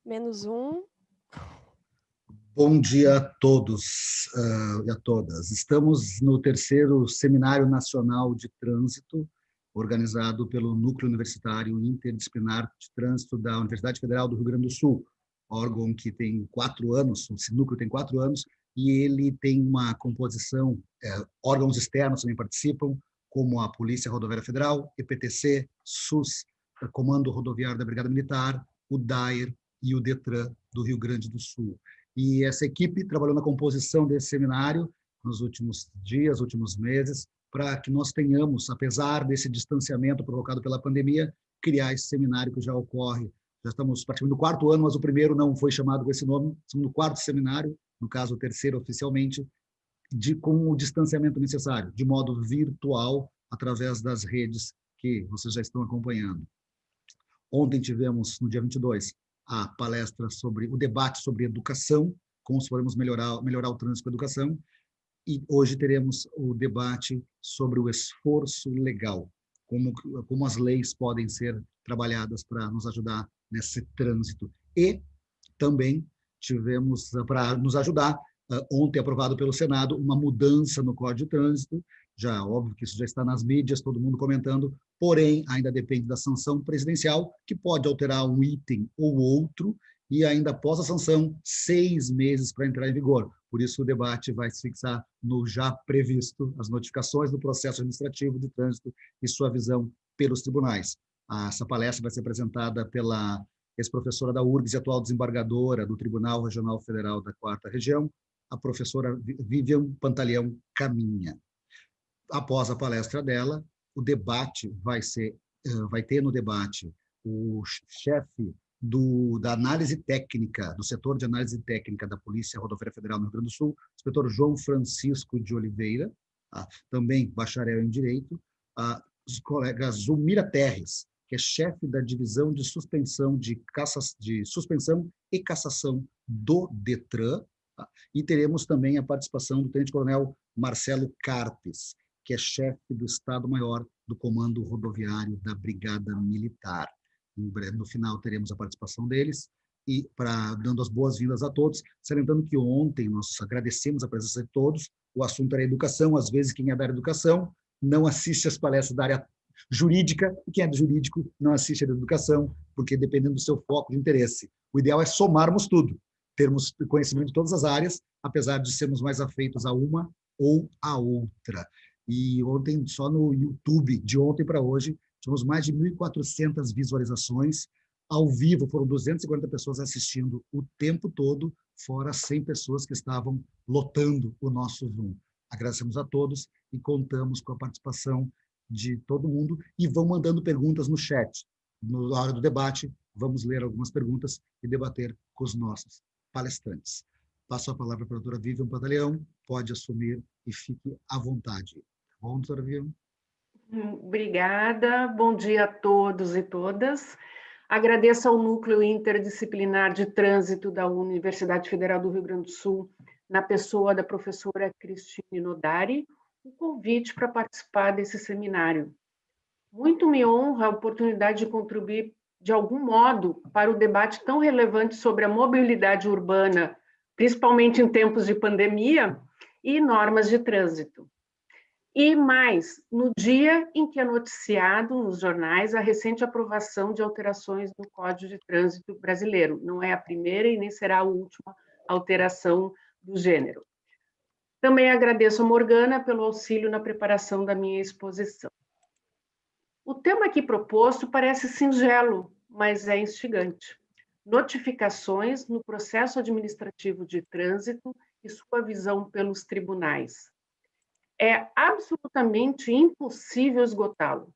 Menos um. Bom dia a todos e a todas. Estamos no terceiro Seminário Nacional de Trânsito, organizado pelo Núcleo Universitário Interdisciplinar de Trânsito da Universidade Federal do Rio Grande do Sul, órgão que tem 4 anos, esse núcleo tem 4 anos, e ele tem uma composição, órgãos externos também participam, como a Polícia Rodoviária Federal, EPTC, SUS, Comando Rodoviário da Brigada Militar, o DAER e o DETRAN do Rio Grande do Sul. E essa equipe trabalhou na composição desse seminário nos últimos dias, últimos meses, para que nós tenhamos, apesar desse distanciamento provocado pela pandemia, criar esse seminário que já ocorre. Já estamos praticamente no 4º ano, mas o primeiro não foi chamado com esse nome, estamos no 4º seminário, no caso o terceiro oficialmente, com o distanciamento necessário, de modo virtual, através das redes que vocês já estão acompanhando. Ontem tivemos, no dia 22, a palestra sobre o debate sobre educação, como podemos melhorar o trânsito com a educação, e hoje teremos o debate sobre o esforço legal, como as leis podem ser trabalhadas para nos ajudar nesse trânsito. E também tivemos, para nos ajudar, ontem aprovado pelo Senado, uma mudança no Código de Trânsito, já óbvio que isso já está nas mídias, todo mundo comentando, porém ainda depende da sanção presidencial, que pode alterar um item ou outro, e ainda após a sanção, 6 meses para entrar em vigor. Por isso o debate vai se fixar no já previsto, as notificações do processo administrativo de trânsito e sua visão pelos tribunais. Essa palestra vai ser apresentada pela ex-professora da URGS e atual desembargadora do Tribunal Regional Federal da 4ª Região, a professora Vivian Pantaleão Caminha. Após a palestra dela, o debate vai ter no debate o chefe da análise técnica, do setor de análise técnica da Polícia Rodoviária Federal no Rio Grande do Sul, o inspetor João Francisco de Oliveira, também bacharel em Direito, os colegas Zulmira Terres, que é chefe da divisão de suspensão suspensão e cassação do DETRAN, e teremos também a participação do tenente-coronel Marcelo Carpes, que é chefe do Estado-Maior do Comando Rodoviário da Brigada Militar. No final teremos a participação deles, e dando as boas-vindas a todos, salientando que ontem nós agradecemos a presença de todos, o assunto era educação, às vezes quem é da área de educação não assiste às palestras da área jurídica, e quem é do jurídico não assiste à da educação, porque dependendo do seu foco de interesse. O ideal é somarmos tudo, termos conhecimento de todas as áreas, apesar de sermos mais afeitos a uma ou a outra. E ontem, só no YouTube, de ontem para hoje, tivemos mais de 1.400 visualizações. Ao vivo, foram 240 pessoas assistindo o tempo todo, fora 100 pessoas que estavam lotando o nosso Zoom. Agradecemos a todos e contamos com a participação de todo mundo, e vão mandando perguntas no chat. Na hora do debate, vamos ler algumas perguntas e debater com os nossos palestrantes. Passo a palavra para a doutora Vivian Pantaleão, pode assumir e fique à vontade. Tá bom, doutora Vivian? Obrigada, bom dia a todos e todas. Agradeço ao Núcleo Interdisciplinar de Trânsito da Universidade Federal do Rio Grande do Sul, na pessoa da professora Cristine Nodari, o convite para participar desse seminário. Muito me honra a oportunidade de contribuir, de algum modo, para o debate tão relevante sobre a mobilidade urbana, principalmente em tempos de pandemia, e normas de trânsito. E mais, no dia em que é noticiado nos jornais a recente aprovação de alterações no Código de Trânsito brasileiro. Não é a primeira e nem será a última alteração do gênero. Também agradeço a Morgana pelo auxílio na preparação da minha exposição. O tema aqui proposto parece singelo, mas é instigante. Notificações no processo administrativo de trânsito e sua visão pelos tribunais. É absolutamente impossível esgotá-lo,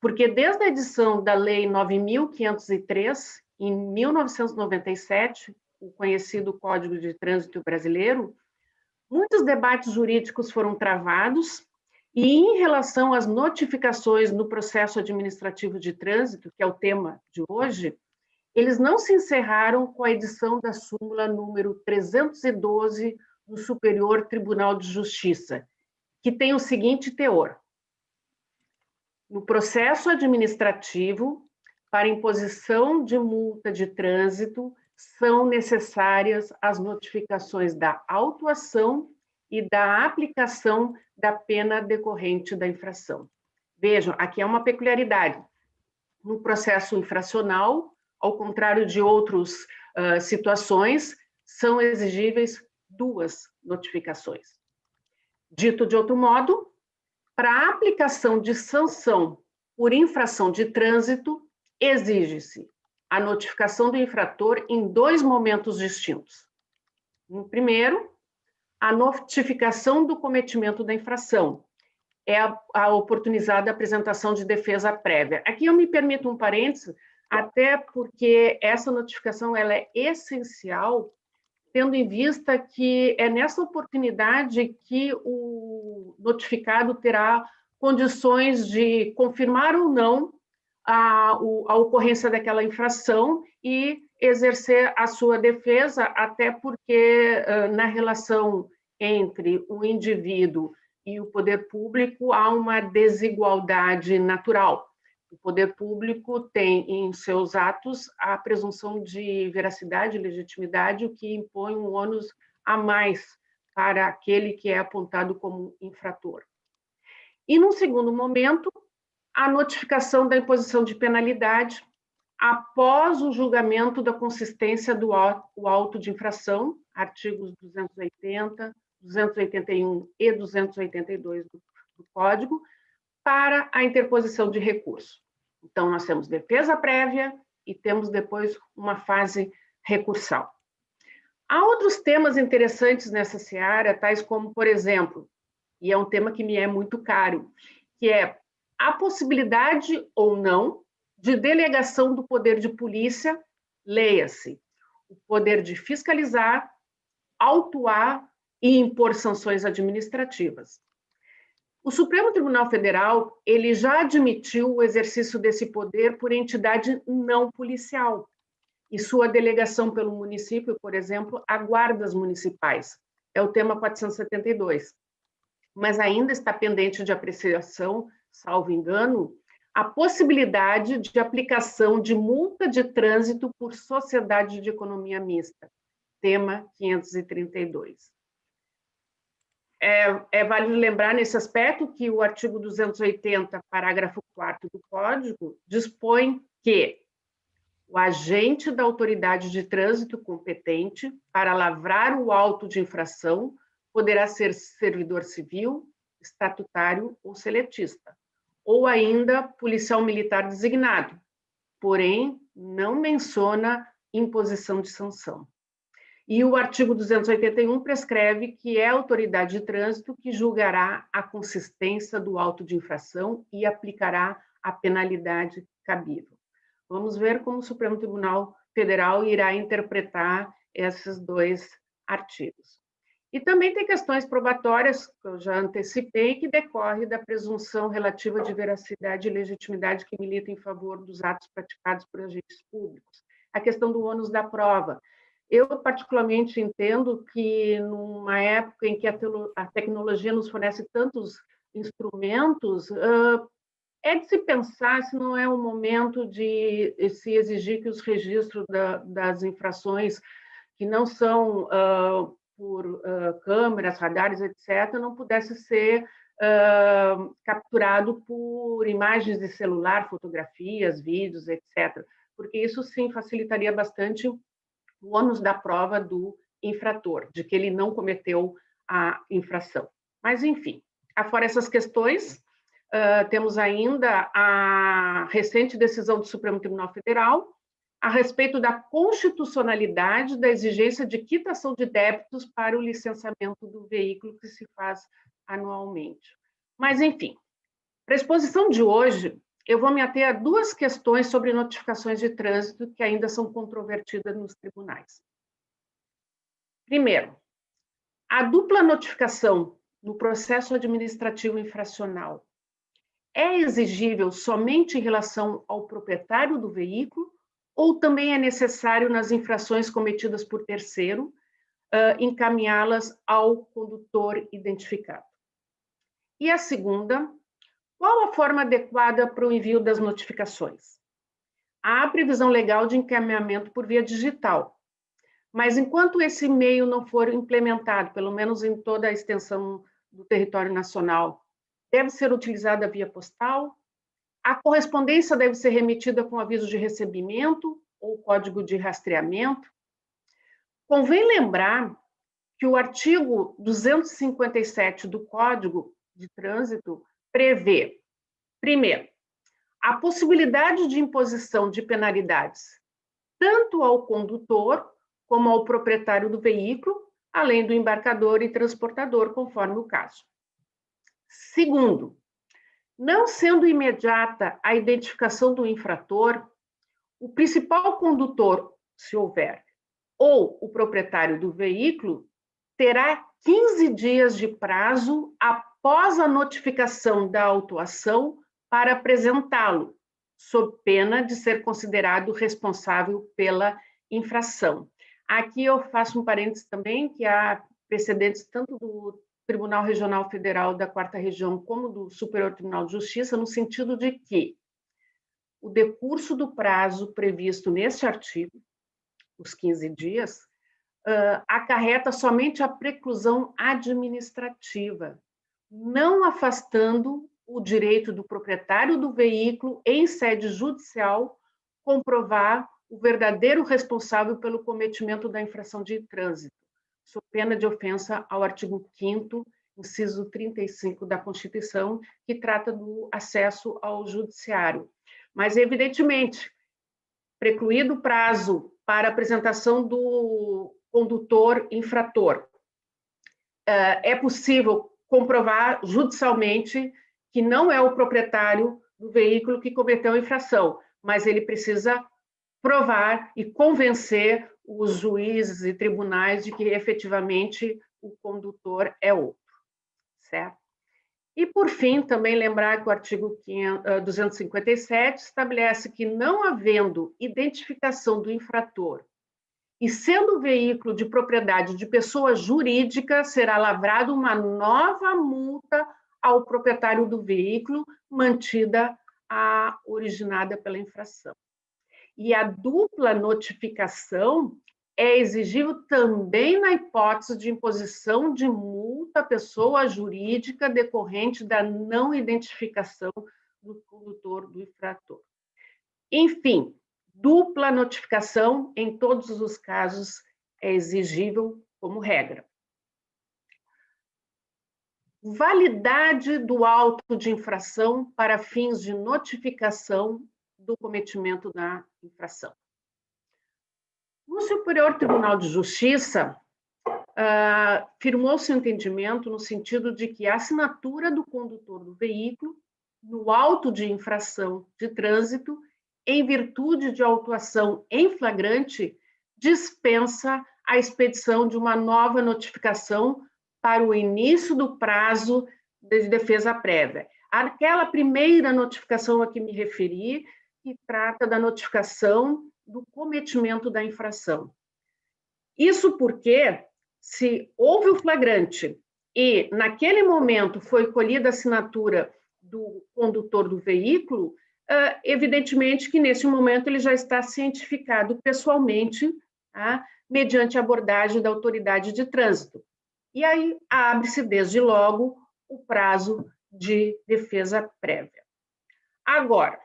porque desde a edição da Lei 9.503, em 1997, o conhecido Código de Trânsito Brasileiro, muitos debates jurídicos foram travados, e em relação às notificações no processo administrativo de trânsito, que é o tema de hoje, eles não se encerraram com a edição da súmula número 312 do Superior Tribunal de Justiça, que tem o seguinte teor: no processo administrativo, para imposição de multa de trânsito, são necessárias as notificações da autuação e da aplicação da pena decorrente da infração. Vejam, aqui é uma peculiaridade. No processo infracional, ao contrário de outras situações, são exigíveis 2 notificações. Dito de outro modo, para a aplicação de sanção por infração de trânsito, exige-se a notificação do infrator em 2 momentos distintos. No primeiro, a notificação do cometimento da infração, é a oportunizada apresentação de defesa prévia. Aqui eu me permito um parênteses, até porque essa notificação ela é essencial, tendo em vista que é nessa oportunidade que o notificado terá condições de confirmar ou não a ocorrência daquela infração e exercer a sua defesa, até porque na relação entre o indivíduo e o poder público há uma desigualdade natural. O poder público tem em seus atos a presunção de veracidade e legitimidade, o que impõe um ônus a mais para aquele que é apontado como infrator. E, num segundo momento, a notificação da imposição de penalidade após o julgamento da consistência do auto de infração, artigos 280, 281 e 282 do Código, para a interposição de recurso. Então, nós temos defesa prévia e temos depois uma fase recursal. Há outros temas interessantes nessa seara, tais como, por exemplo, e é um tema que me é muito caro, que é a possibilidade ou não de delegação do poder de polícia, leia-se, o poder de fiscalizar, autuar e impor sanções administrativas. O Supremo Tribunal Federal, ele já admitiu o exercício desse poder por entidade não policial, e sua delegação pelo município, por exemplo, a guardas municipais. É o tema 472. Mas ainda está pendente de apreciação, salvo engano, a possibilidade de aplicação de multa de trânsito por sociedade de economia mista, tema 532. É válido lembrar nesse aspecto que o artigo 280, parágrafo 4º do Código, dispõe que o agente da autoridade de trânsito competente para lavrar o auto de infração poderá ser servidor civil, estatutário ou seletista, ou ainda policial militar designado, porém não menciona imposição de sanção. E o artigo 281 prescreve que é a autoridade de trânsito que julgará a consistência do auto de infração e aplicará a penalidade cabível. Vamos ver como o Supremo Tribunal Federal irá interpretar esses 2 artigos. E também tem questões probatórias, que eu já antecipei, que decorre da presunção relativa de veracidade e legitimidade que milita em favor dos atos praticados por agentes públicos. A questão do ônus da prova. Eu, particularmente, entendo que, numa época em que a tecnologia nos fornece tantos instrumentos, é de se pensar se não é o momento de se exigir que os registros das infrações, que não são por câmeras, radares, etc., não pudesse ser capturado por imagens de celular, fotografias, vídeos, etc., porque isso, sim, facilitaria bastante o ônus da prova do infrator, de que ele não cometeu a infração. Mas, enfim, afora essas questões, temos ainda a recente decisão do Supremo Tribunal Federal a respeito da constitucionalidade da exigência de quitação de débitos para o licenciamento do veículo que se faz anualmente. Mas, enfim, para a exposição de hoje, eu vou me ater a 2 questões sobre notificações de trânsito que ainda são controvertidas nos tribunais. Primeiro, a dupla notificação no processo administrativo infracional é exigível somente em relação ao proprietário do veículo ou também é necessário, nas infrações cometidas por terceiro, encaminhá-las ao condutor identificado? E a segunda, qual a forma adequada para o envio das notificações? há previsão legal de encaminhamento por via digital. Mas enquanto esse meio não for implementado, pelo menos em toda a extensão do território nacional, deve ser utilizada a via postal. A correspondência deve ser remetida com aviso de recebimento ou código de rastreamento. Convém lembrar que o artigo 257 do Código de Trânsito prevê, primeiro, a possibilidade de imposição de penalidades tanto ao condutor como ao proprietário do veículo, além do embarcador e transportador, conforme o caso. Segundo, não sendo imediata a identificação do infrator, o principal condutor, se houver, ou o proprietário do veículo, terá 15 dias de prazo após a notificação da autuação para apresentá-lo, sob pena de ser considerado responsável pela infração. Aqui eu faço um parênteses também, que há precedentes tanto do Tribunal Regional Federal da 4ª Região como do Superior Tribunal de Justiça, no sentido de que o decurso do prazo previsto neste artigo, os 15 dias, acarreta somente a preclusão administrativa, não afastando o direito do proprietário do veículo, em sede judicial, comprovar o verdadeiro responsável pelo cometimento da infração de trânsito, sob pena de ofensa ao artigo 5º, inciso 35 da Constituição, que trata do acesso ao judiciário. Mas, evidentemente, precluído o prazo para apresentação do condutor infrator, é possível comprovar judicialmente que não é o proprietário do veículo que cometeu a infração, mas ele precisa provar e convencer os juízes e tribunais de que efetivamente o condutor é outro, certo? E, por fim, também lembrar que o artigo 257 estabelece que, não havendo identificação do infrator e sendo o veículo de propriedade de pessoa jurídica, será lavrada uma nova multa ao proprietário do veículo, mantida a originada pela infração. E a dupla notificação é exigível também na hipótese de imposição de multa à pessoa jurídica decorrente da não identificação do condutor do infrator. Enfim, dupla notificação em todos os casos é exigível como regra. Validade do auto de infração para fins de notificação do cometimento da infração. O Superior Tribunal de Justiça firmou seu entendimento no sentido de que a assinatura do condutor do veículo no auto de infração de trânsito, em virtude de autuação em flagrante, dispensa a expedição de uma nova notificação para o início do prazo de defesa prévia. Aquela primeira notificação a que me referi, que trata da notificação do cometimento da infração. Isso porque, se houve o flagrante e, naquele momento, foi colhida a assinatura do condutor do veículo, evidentemente que, nesse momento, ele já está cientificado pessoalmente, tá, mediante a abordagem da autoridade de trânsito. E aí abre-se, desde logo, o prazo de defesa prévia. Agora,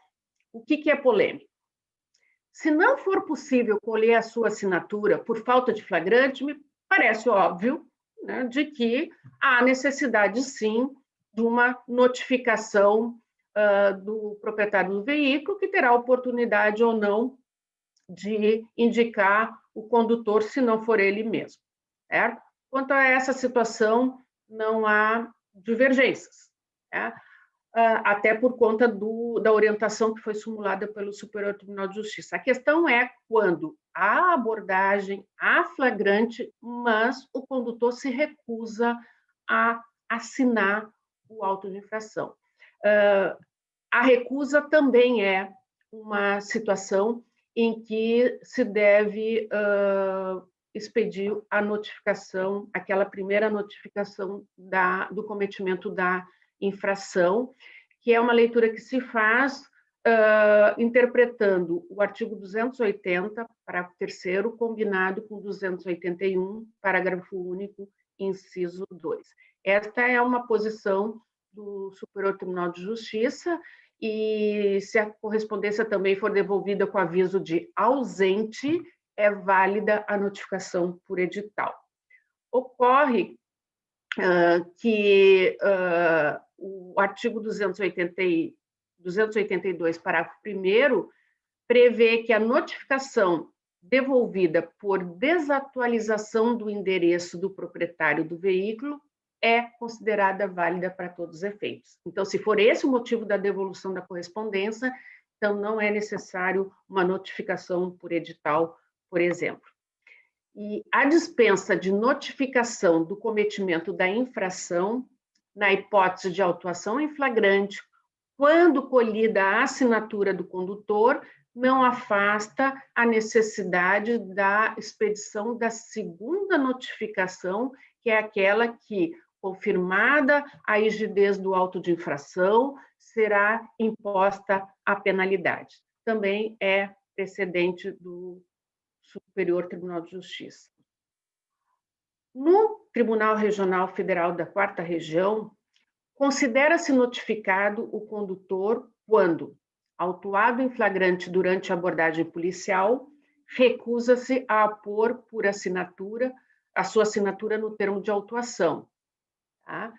o que é polêmico? Se não for possível colher a sua assinatura por falta de flagrante, me parece óbvio, né, de que há necessidade, sim, de uma notificação do proprietário do veículo, que terá oportunidade ou não de indicar o condutor, se não for ele mesmo, certo? Quanto a essa situação, não há divergências, né? Até por conta da orientação que foi simulada pelo Superior Tribunal de Justiça. A questão é quando há abordagem, há flagrante, mas o condutor se recusa a assinar o auto de infração. A recusa também é uma situação em que se deve expedir a notificação, aquela primeira notificação do cometimento da infração, que é uma leitura que se faz interpretando o artigo 280, parágrafo 3º, combinado com 281, parágrafo único, inciso 2. Esta é uma posição do Superior Tribunal de Justiça, e se a correspondência também for devolvida com aviso de ausente, é válida a notificação por edital. Ocorre que o artigo 282, parágrafo 1º, prevê que a notificação devolvida por desatualização do endereço do proprietário do veículo é considerada válida para todos os efeitos. Então, se for esse o motivo da devolução da correspondência, então não é necessário uma notificação por edital, por exemplo. E a dispensa de notificação do cometimento da infração, na hipótese de autuação em flagrante, quando colhida a assinatura do condutor, não afasta a necessidade da expedição da segunda notificação, que é aquela que, confirmada a rigidez do auto de infração, será imposta a penalidade. Também é precedente do Superior Tribunal de Justiça. No Tribunal Regional Federal da 4ª Região, considera-se notificado o condutor quando, autuado em flagrante durante a abordagem policial, recusa-se a apor por assinatura a sua assinatura no termo de autuação. Tá?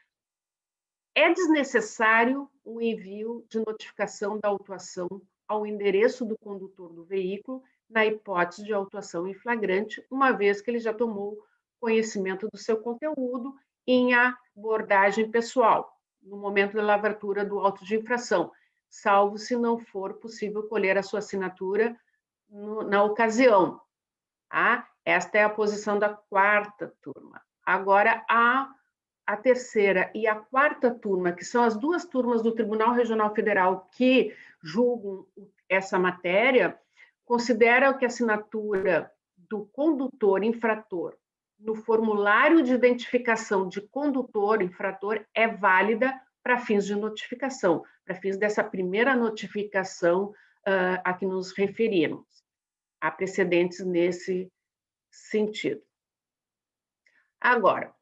É desnecessário o envio de notificação da autuação ao endereço do condutor do veículo, na hipótese de autuação em flagrante, uma vez que ele já tomou conhecimento do seu conteúdo em abordagem pessoal, no momento da lavratura do auto de infração, salvo se não for possível colher a sua assinatura na ocasião. Tá? Esta é a posição da 4ª turma. Agora, a 3ª e a 4ª turma, que são as duas turmas do Tribunal Regional Federal que julgam essa matéria, consideram que a assinatura do condutor infrator no formulário de identificação de condutor infrator é válida para fins de notificação, para fins dessa primeira notificação a que nos referimos. Há precedentes nesse sentido. Agora,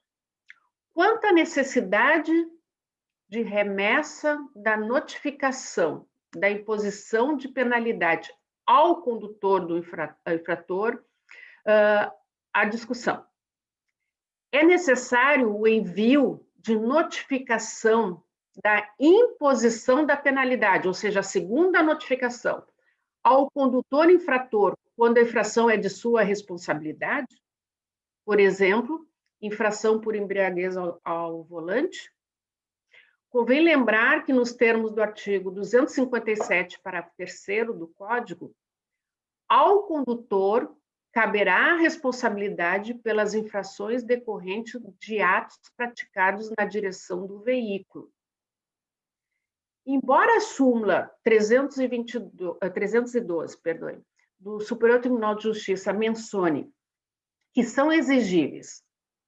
quanto à necessidade de remessa da notificação da imposição de penalidade ao condutor do infrator, a discussão. É necessário o envio de notificação da imposição da penalidade, ou seja, a segunda notificação, ao condutor infrator quando a infração é de sua responsabilidade, por exemplo, infração por embriaguez ao volante. Convém lembrar que, nos termos do artigo 257, parágrafo 3º do Código, ao condutor caberá a responsabilidade pelas infrações decorrentes de atos praticados na direção do veículo. Embora a súmula 312, do Superior Tribunal de Justiça mencione que são exigíveis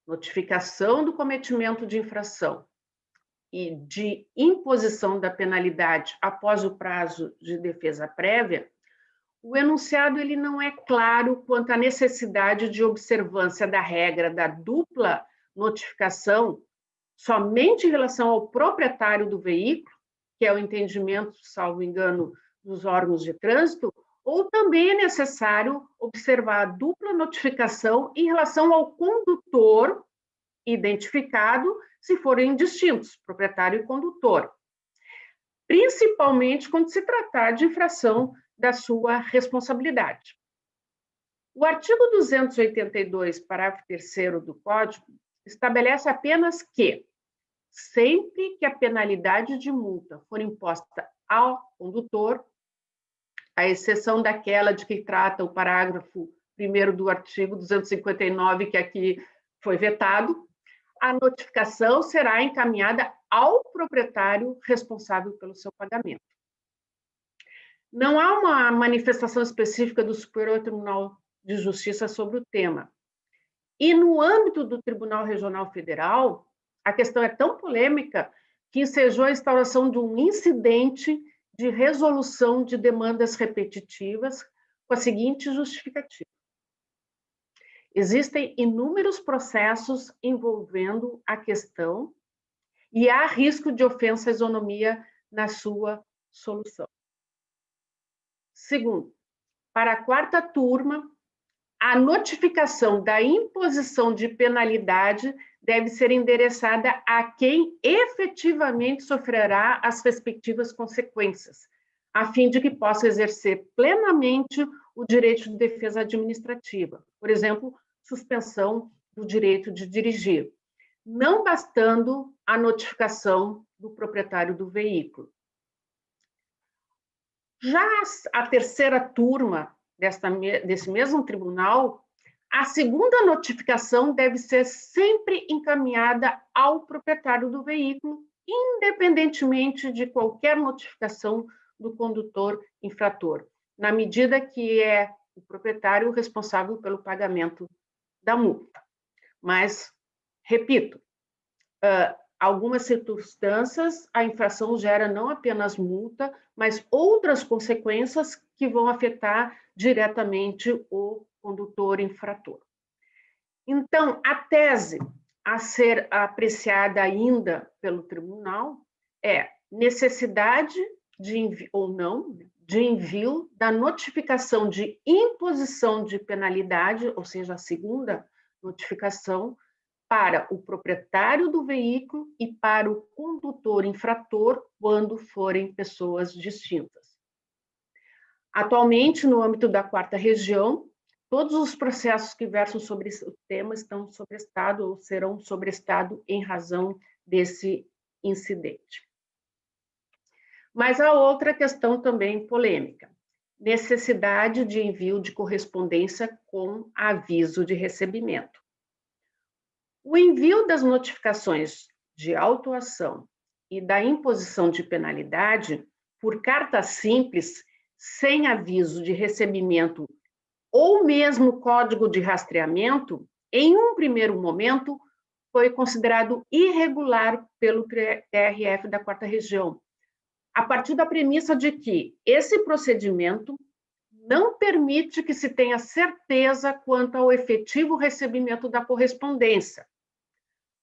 notificação do cometimento de infração e de imposição da penalidade após o prazo de defesa prévia, o enunciado ele não é claro quanto à necessidade de observância da regra da dupla notificação somente em relação ao proprietário do veículo, que é o entendimento, salvo engano, dos órgãos de trânsito, ou também é necessário observar a dupla notificação em relação ao condutor identificado, se forem distintos, proprietário e condutor, principalmente quando se tratar de infração da sua responsabilidade. O artigo 282, parágrafo 3º do Código, estabelece apenas que, sempre que a penalidade de multa for imposta ao condutor, à exceção daquela de que trata o parágrafo 1º do artigo 259, que aqui foi vetado, a notificação será encaminhada ao proprietário responsável pelo seu pagamento. Não há uma manifestação específica do Superior Tribunal de Justiça sobre o tema. E no âmbito do Tribunal Regional Federal, a questão é tão polêmica que ensejou a instauração de um incidente de resolução de demandas repetitivas com a seguinte justificativa: existem inúmeros processos envolvendo a questão e há risco de ofensa à isonomia na sua solução. Segundo, para a quarta turma, a notificação da imposição de penalidade deve ser endereçada a quem efetivamente sofrerá as respectivas consequências, a fim de que possa exercer plenamente o direito de defesa administrativa, por exemplo, suspensão do direito de dirigir, não bastando a notificação do proprietário do veículo. Já a terceira turma desse mesmo tribunal, a segunda notificação deve ser sempre encaminhada ao proprietário do veículo, independentemente de qualquer notificação do condutor infrator, na medida que é o proprietário responsável pelo pagamento da multa. Mas, repito, algumas circunstâncias, a infração gera não apenas multa, mas outras consequências que vão afetar diretamente o condutor infrator. Então, a tese a ser apreciada ainda pelo tribunal é necessidade ou não de envio da notificação de imposição de penalidade, ou seja, a segunda notificação, para o proprietário do veículo e para o condutor infrator, quando forem pessoas distintas. Atualmente, no âmbito da quarta região, todos os processos que versam sobre o tema estão sobrestado ou serão sobrestado em razão desse incidente. Mas há outra questão também polêmica: necessidade de envio de correspondência com aviso de recebimento. O envio das notificações de autuação e da imposição de penalidade por carta simples, sem aviso de recebimento ou mesmo código de rastreamento, em um primeiro momento, foi considerado irregular pelo TRF da quarta região, a partir da premissa de que esse procedimento não permite que se tenha certeza quanto ao efetivo recebimento da correspondência.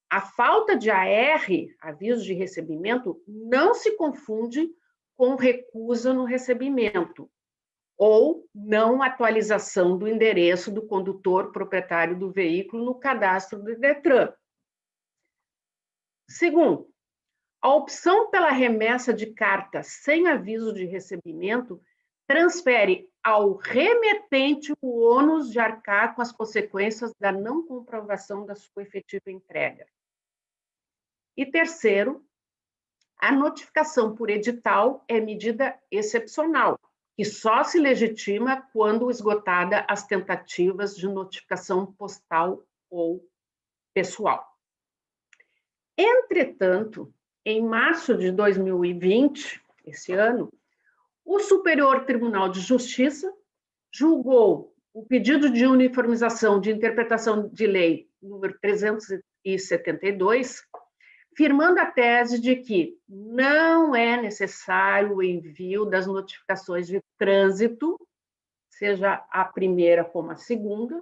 A falta de AR, aviso de recebimento, não se confunde com recusa no recebimento ou não atualização do endereço do condutor proprietário do veículo no cadastro do Detran. Segundo, a opção pela remessa de carta sem aviso de recebimento transfere ao remetente o ônus de arcar com as consequências da não comprovação da sua efetiva entrega. E terceiro, a notificação por edital é medida excepcional, que só se legitima quando esgotada as tentativas de notificação postal ou pessoal. Entretanto, em março de 2020, esse ano, o Superior Tribunal de Justiça julgou o pedido de uniformização de interpretação de lei número 372, firmando a tese de que não é necessário o envio das notificações de trânsito, seja a primeira como a segunda,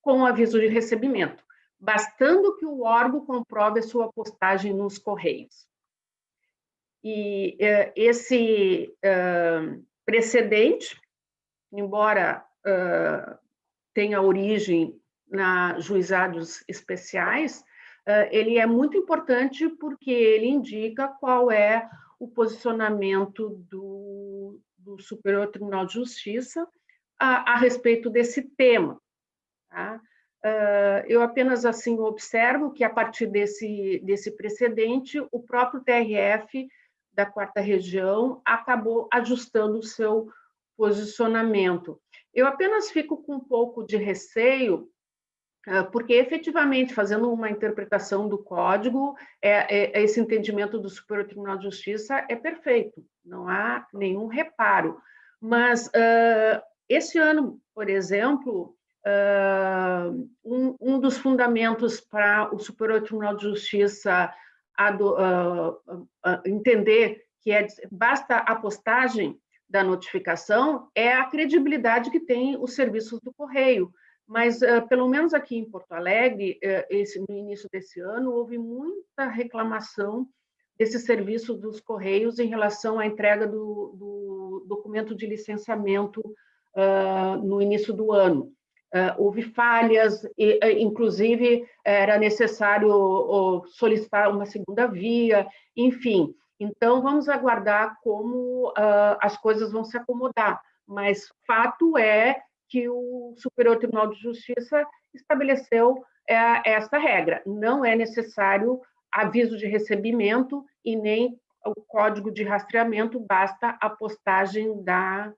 com aviso de recebimento, bastando que o órgão comprove a sua postagem nos Correios. E esse precedente, embora tenha origem na juizados especiais, ele é muito importante porque ele indica qual é o posicionamento do Superior Tribunal de Justiça a respeito desse tema. Tá? Eu apenas assim observo que, a partir desse precedente, o próprio TRF da quarta região acabou ajustando o seu posicionamento. Eu apenas fico com um pouco de receio, porque, efetivamente, fazendo uma interpretação do código, esse entendimento do Superior Tribunal de Justiça é perfeito, não há nenhum reparo. Mas, esse ano, por exemplo, um dos fundamentos para o Superior Tribunal de Justiça entender que basta a postagem da notificação, é a credibilidade que tem os serviços do Correio. Mas, pelo menos aqui em Porto Alegre, no início desse ano, houve muita reclamação desse serviço dos Correios em relação à entrega do documento de licenciamento no início do ano. Houve falhas, inclusive era necessário solicitar uma segunda via, enfim. Então, vamos aguardar como as coisas vão se acomodar. Mas fato é que o Superior Tribunal de Justiça estabeleceu essa regra. Não é necessário aviso de recebimento e nem o código de rastreamento, basta a postagem da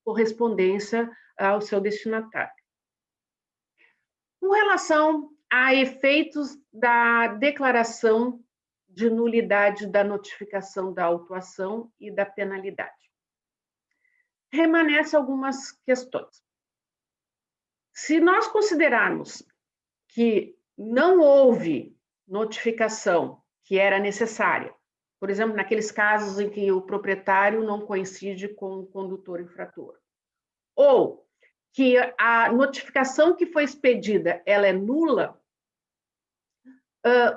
correspondência ao seu destinatário. Com relação a efeitos da declaração de nulidade da notificação da autuação e da penalidade, remanescem algumas questões. Se nós considerarmos que não houve notificação que era necessária, por exemplo, naqueles casos em que o proprietário não coincide com o condutor infrator, ou que a notificação que foi expedida ela é nula,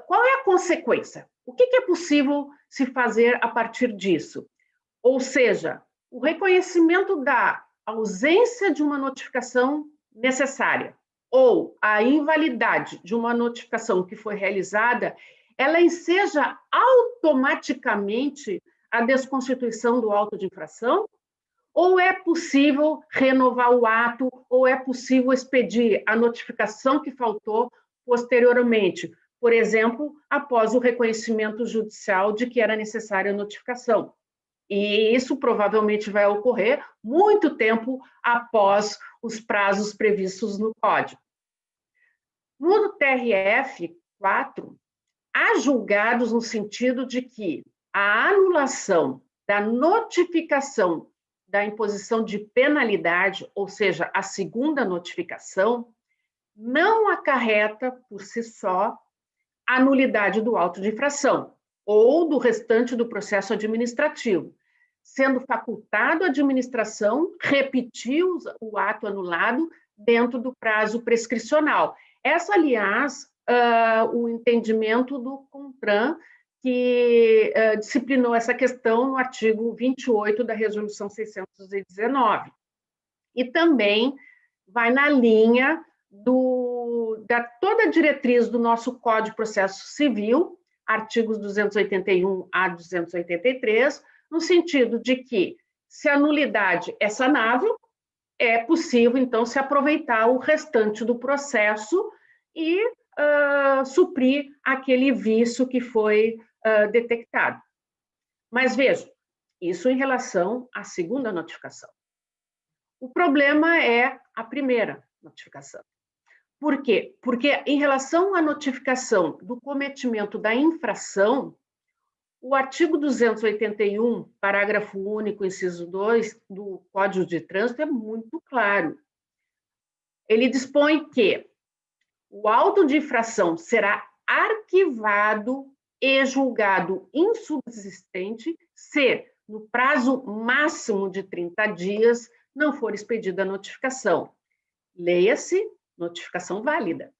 qual é a consequência? O que é possível se fazer a partir disso? Ou seja, o reconhecimento da ausência de uma notificação necessária ou a invalidade de uma notificação que foi realizada, ela enseja automaticamente a desconstituição do auto de infração? Ou é possível renovar o ato, ou é possível expedir a notificação que faltou posteriormente, por exemplo, após o reconhecimento judicial de que era necessária a notificação. E isso provavelmente vai ocorrer muito tempo após os prazos previstos no Código. No TRF-4, há julgados no sentido de que a anulação da notificação da imposição de penalidade, ou seja, a segunda notificação, não acarreta, por si só, a nulidade do auto de infração ou do restante do processo administrativo, sendo facultado à administração repetir o ato anulado dentro do prazo prescricional. Essa, aliás, o entendimento do CONTRAN, que disciplinou essa questão no artigo 28 da Resolução 619. E também vai na linha da toda a diretriz do nosso Código de Processo Civil, artigos 281 a 283, no sentido de que, se a nulidade é sanável, é possível, então, se aproveitar o restante do processo e suprir aquele vício que foi detectado. Mas veja, isso em relação à segunda notificação. O problema é a primeira notificação. Por quê? Porque em relação à notificação do cometimento da infração, o artigo 281, parágrafo único, inciso 2, do Código de Trânsito é muito claro. Ele dispõe que o auto de infração será arquivado e julgado insubsistente se, no prazo máximo de 30 dias, não for expedida a notificação. Leia-se, notificação válida,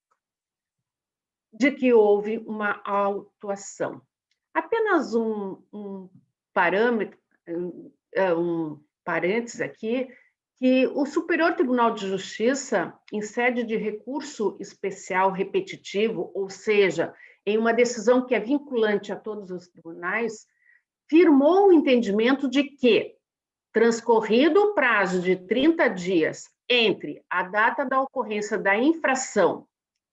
de que houve uma autuação. Apenas um parênteses aqui, que o Superior Tribunal de Justiça, em sede de recurso especial repetitivo, ou seja, em uma decisão que é vinculante a todos os tribunais, firmou o entendimento de que, transcorrido o prazo de 30 dias entre a data da ocorrência da infração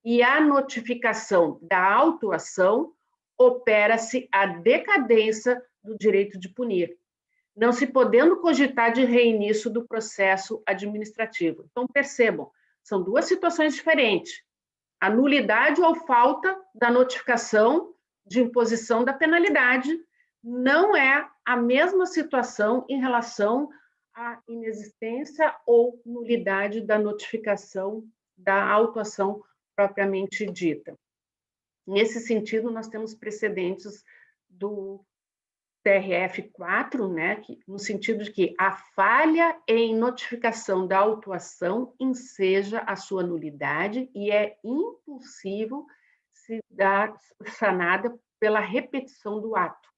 e a notificação da autuação, opera-se a decadência do direito de punir, não se podendo cogitar de reinício do processo administrativo. Então, percebam, são duas situações diferentes. A nulidade ou falta da notificação de imposição da penalidade não é a mesma situação em relação à inexistência ou nulidade da notificação da autuação propriamente dita. Nesse sentido, nós temos precedentes do TRF4, né, no sentido de que a falha em notificação da autuação enseja a sua nulidade e é impossível se dar sanada pela repetição do ato.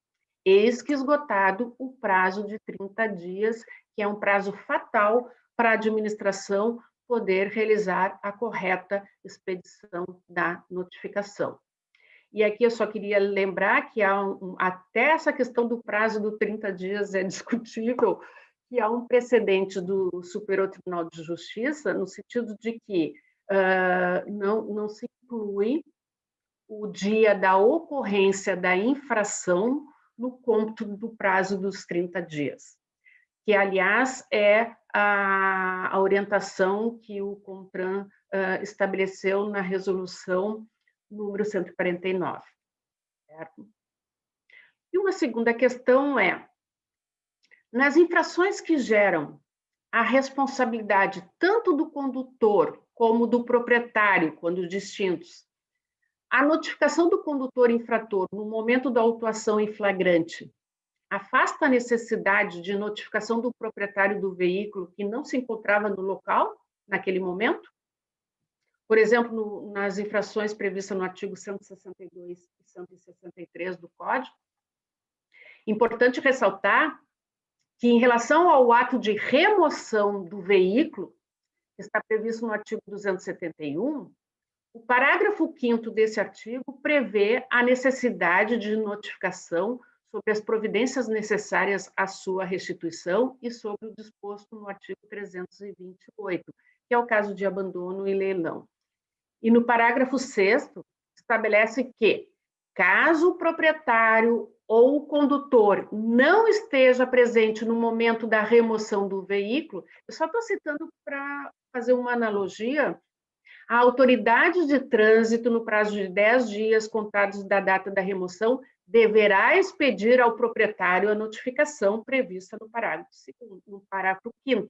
Eis que esgotado o prazo de 30 dias, que é um prazo fatal para a administração poder realizar a correta expedição da notificação. E aqui eu só queria lembrar que até essa questão do prazo do 30 dias é discutível, que há um precedente do Superior Tribunal de Justiça, no sentido de que não se inclui o dia da ocorrência da infração no cômputo do prazo dos 30 dias, que, aliás, é a orientação que o CONTRAN estabeleceu na resolução número 149. Certo? E uma segunda questão é, nas infrações que geram a responsabilidade tanto do condutor como do proprietário, quando distintos, a notificação do condutor infrator no momento da autuação em flagrante afasta a necessidade de notificação do proprietário do veículo que não se encontrava no local naquele momento? Por exemplo, nas infrações previstas no artigo 162 e 163 do Código. Importante ressaltar que, em relação ao ato de remoção do veículo, que está previsto no artigo 271, o parágrafo 5º desse artigo prevê a necessidade de notificação sobre as providências necessárias à sua restituição e sobre o disposto no artigo 328, que é o caso de abandono e leilão. E no parágrafo 6º, estabelece que, caso o proprietário ou o condutor não esteja presente no momento da remoção do veículo, eu só estou citando para fazer uma analogia, a autoridade de trânsito, no prazo de 10 dias contados da data da remoção, deverá expedir ao proprietário a notificação prevista no parágrafo 5º,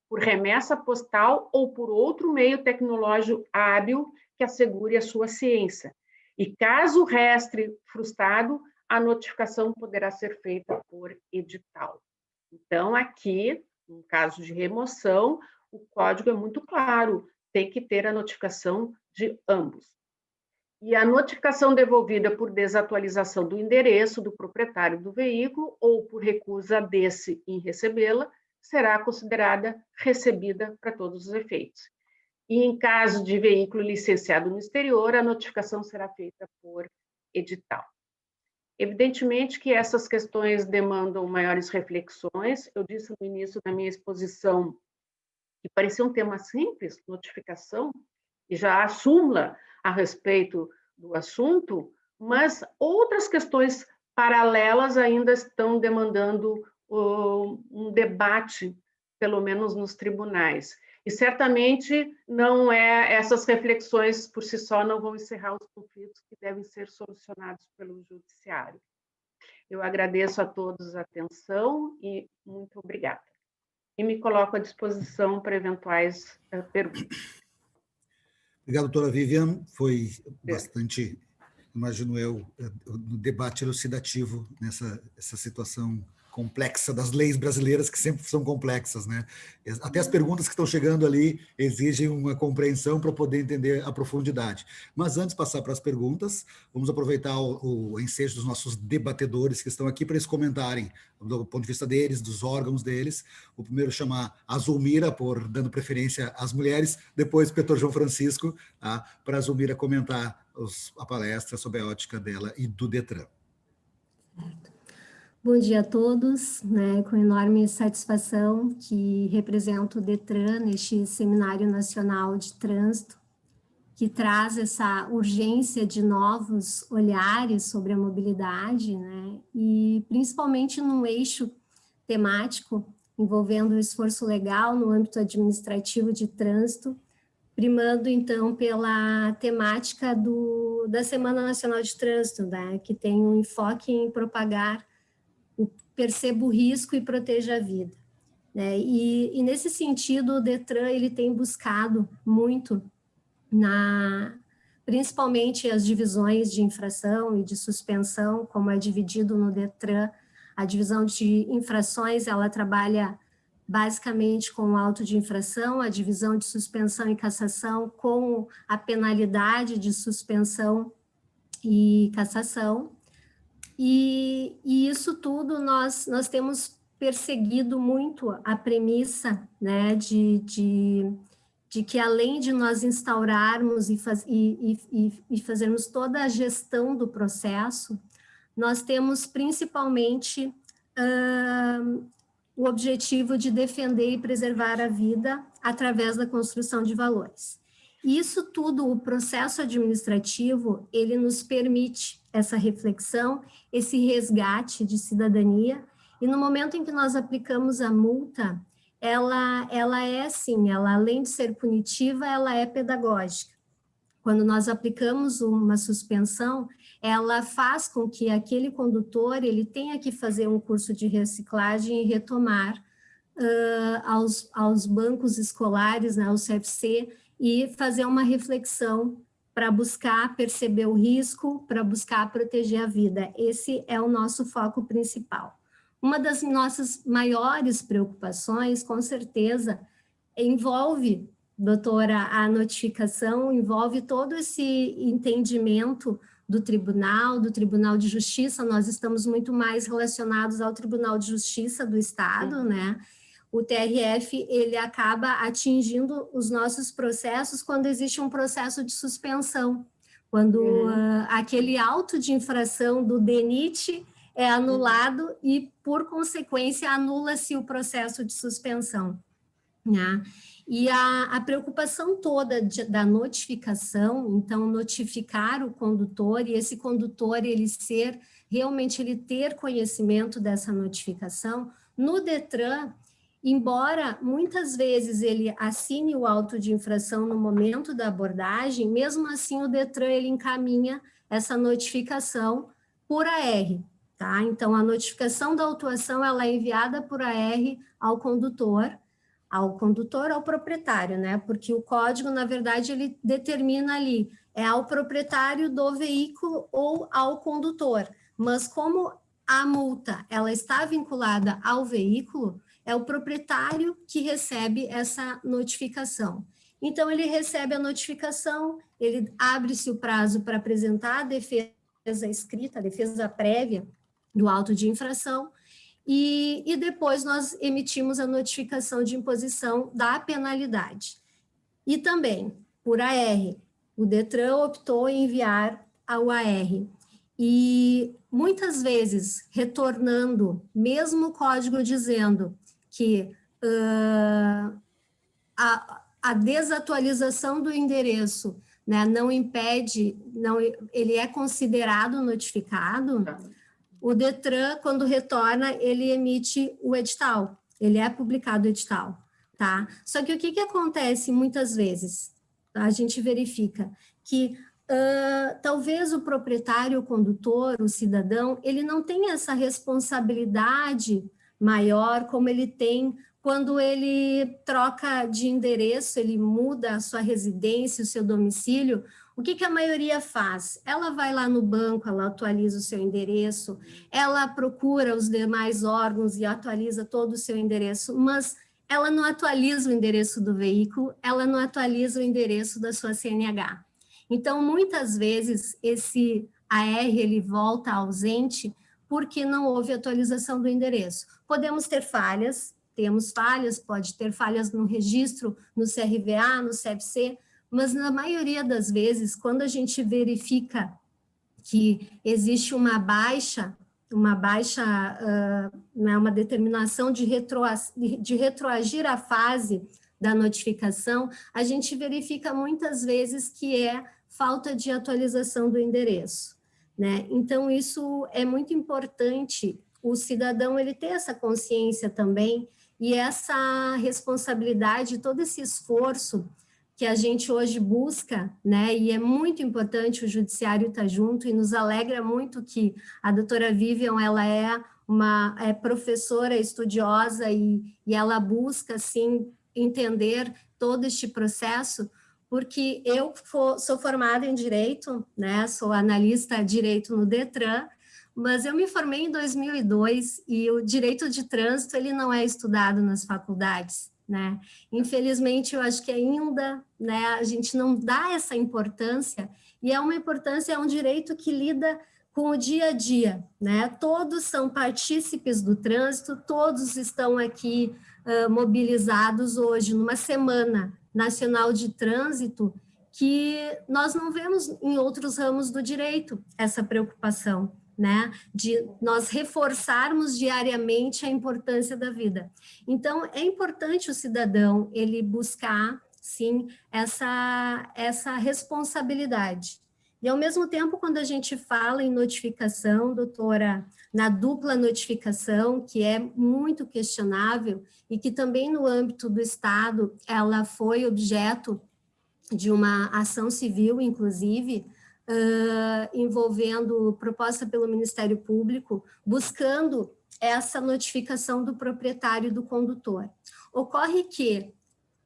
por remessa postal ou por outro meio tecnológico hábil que assegure a sua ciência. E caso restre frustrado, a notificação poderá ser feita por edital. Então, aqui, no caso de remoção, o código é muito claro, tem que ter a notificação de ambos. E a notificação devolvida por desatualização do endereço do proprietário do veículo ou por recusa desse em recebê-la, será considerada recebida para todos os efeitos. E em caso de veículo licenciado no exterior, a notificação será feita por edital. Evidentemente que essas questões demandam maiores reflexões. Eu disse no início da minha exposição que parecia um tema simples, notificação, e já há súmula a respeito do assunto, mas outras questões paralelas ainda estão demandando um debate, pelo menos nos tribunais. E certamente não essas reflexões por si só não vão encerrar os conflitos que devem ser solucionados pelo judiciário. Eu agradeço a todos a atenção e muito obrigada. E me coloco à disposição para eventuais perguntas. Obrigado, doutora Vivian. Foi bastante, imagino eu, no debate elucidativo nessa situação complexa das leis brasileiras, que sempre são complexas, né? Até as perguntas que estão chegando ali exigem uma compreensão para poder entender a profundidade. Mas antes de passar para as perguntas, vamos aproveitar o ensejo dos nossos debatedores que estão aqui para eles comentarem, do ponto de vista deles, dos órgãos deles. O primeiro chamar a Zulmira, por dando preferência às mulheres, depois o Dr. João Francisco, tá? Para a Zulmira comentar a palestra sobre a ótica dela e do Detran. Bom dia a todos, né, com enorme satisfação que represento o Detran neste Seminário Nacional de Trânsito, que traz essa urgência de novos olhares sobre a mobilidade, né, e principalmente num eixo temático envolvendo o esforço legal no âmbito administrativo de trânsito, primando então pela temática da Semana Nacional de Trânsito, né, que tem um enfoque em propagar perceba o risco e proteja a vida, né? E nesse sentido, o Detran ele tem buscado muito, principalmente as divisões de infração e de suspensão, como é dividido no Detran, A divisão de infrações, ela trabalha basicamente com o auto de infração, a divisão de suspensão e cassação com a penalidade de suspensão e cassação. E isso tudo nós temos perseguido muito a premissa, né, de que além de nós instaurarmos e fazermos toda a gestão do processo, nós temos principalmente o objetivo de defender e preservar a vida através da construção de valores. E isso tudo, o processo administrativo, ele nos permite essa reflexão, esse resgate de cidadania, e no momento em que nós aplicamos a multa, ela é assim, ela além de ser punitiva, ela é pedagógica. Quando nós aplicamos uma suspensão, ela faz com que aquele condutor ele tenha que fazer um curso de reciclagem e retomar aos bancos escolares, né, ao CFC, e fazer uma reflexão para buscar perceber o risco, para buscar proteger a vida. Esse é o nosso foco principal. Uma das nossas maiores preocupações, com certeza, envolve, doutora, a notificação, envolve todo esse entendimento do Tribunal de Justiça. Nós estamos muito mais relacionados ao Tribunal de Justiça do Estado, né? O TRF, ele acaba atingindo os nossos processos quando existe um processo de suspensão, quando aquele auto de infração do DENIT é anulado e, por consequência, anula-se o processo de suspensão, né? E a preocupação toda da notificação, então, notificar o condutor, e esse condutor, ele ter conhecimento dessa notificação, no DETRAN, embora muitas vezes ele assine o auto de infração no momento da abordagem, mesmo assim o DETRAN ele encaminha essa notificação por AR, tá? Então, a notificação da autuação ela é enviada por AR ao condutor, ao proprietário, né? Porque o código, na verdade, ele determina ali, é ao proprietário do veículo ou ao condutor, mas como a multa, ela está vinculada ao veículo, é o proprietário que recebe essa notificação. Então, ele recebe a notificação, ele abre-se o prazo para apresentar a defesa escrita, a defesa prévia do auto de infração, e depois nós emitimos a notificação de imposição da penalidade. E também, por AR, o DETRAN optou em enviar ao AR, e muitas vezes retornando, mesmo o código dizendo que a desatualização do endereço, né, não impede, ele é considerado notificado, o DETRAN, quando retorna, ele emite o edital, ele é publicado o edital, tá? Só que o que acontece muitas vezes? A gente verifica que talvez o proprietário, o condutor, o cidadão, ele não tenha essa responsabilidade maior como ele tem quando ele troca de endereço, ele muda a sua residência, o seu domicílio. O que a maioria faz? Ela vai lá no banco, ela atualiza o seu endereço, ela procura os demais órgãos e atualiza todo o seu endereço, mas ela não atualiza o endereço do veículo, ela não atualiza o endereço da sua CNH. Então, muitas vezes, esse AR, ele volta ausente porque não houve atualização do endereço. Podemos ter falhas, temos falhas, pode ter falhas no registro, no CRVA, no CFC, mas na maioria das vezes, quando a gente verifica que existe uma determinação de retroagir a fase da notificação, a gente verifica muitas vezes que é falta de atualização do endereço, né? Então, isso é muito importante, o cidadão ele ter essa consciência também e essa responsabilidade, todo esse esforço que a gente hoje busca, né? E é muito importante o judiciário estar junto, e nos alegra muito que a doutora Vivian, ela é professora estudiosa e ela busca, assim, entender todo este processo, porque eu sou formada em Direito, né? Sou analista de Direito no DETRAN, Mas eu me formei em 2002 e o direito de trânsito ele não é estudado nas faculdades, né? Infelizmente, eu acho que ainda, né, a gente não dá essa importância, e é uma importância, é um direito que lida com o dia a dia, né? Todos são partícipes do trânsito, todos estão aqui mobilizados hoje numa Semana Nacional de Trânsito, que nós não vemos em outros ramos do direito essa preocupação, né, de nós reforçarmos diariamente a importância da vida. Então, é importante o cidadão, ele buscar, sim, essa responsabilidade. E, ao mesmo tempo, quando a gente fala em notificação, doutora, na dupla notificação, que é muito questionável, e que também no âmbito do Estado, ela foi objeto de uma ação civil, inclusive, envolvendo proposta pelo Ministério Público, buscando essa notificação do proprietário e do condutor. Ocorre que,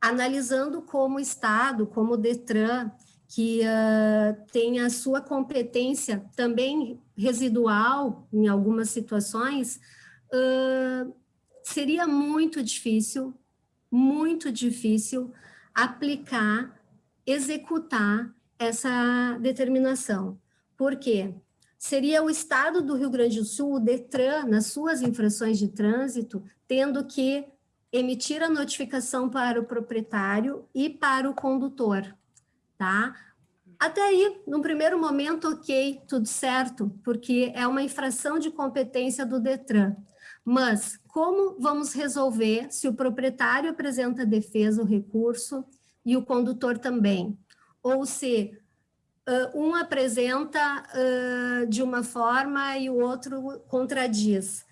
analisando como o Estado, como o Detran, que tem a sua competência também residual em algumas situações, seria muito difícil aplicar, executar essa determinação. Por quê? Seria o Estado do Rio Grande do Sul, o Detran, nas suas infrações de trânsito, tendo que emitir a notificação para o proprietário e para o condutor, tá? Até aí, num primeiro momento, ok, tudo certo, porque é uma infração de competência do Detran. Mas como vamos resolver se o proprietário apresenta defesa ou recurso e o condutor também? Ou se um apresenta de uma forma e o outro contradiz?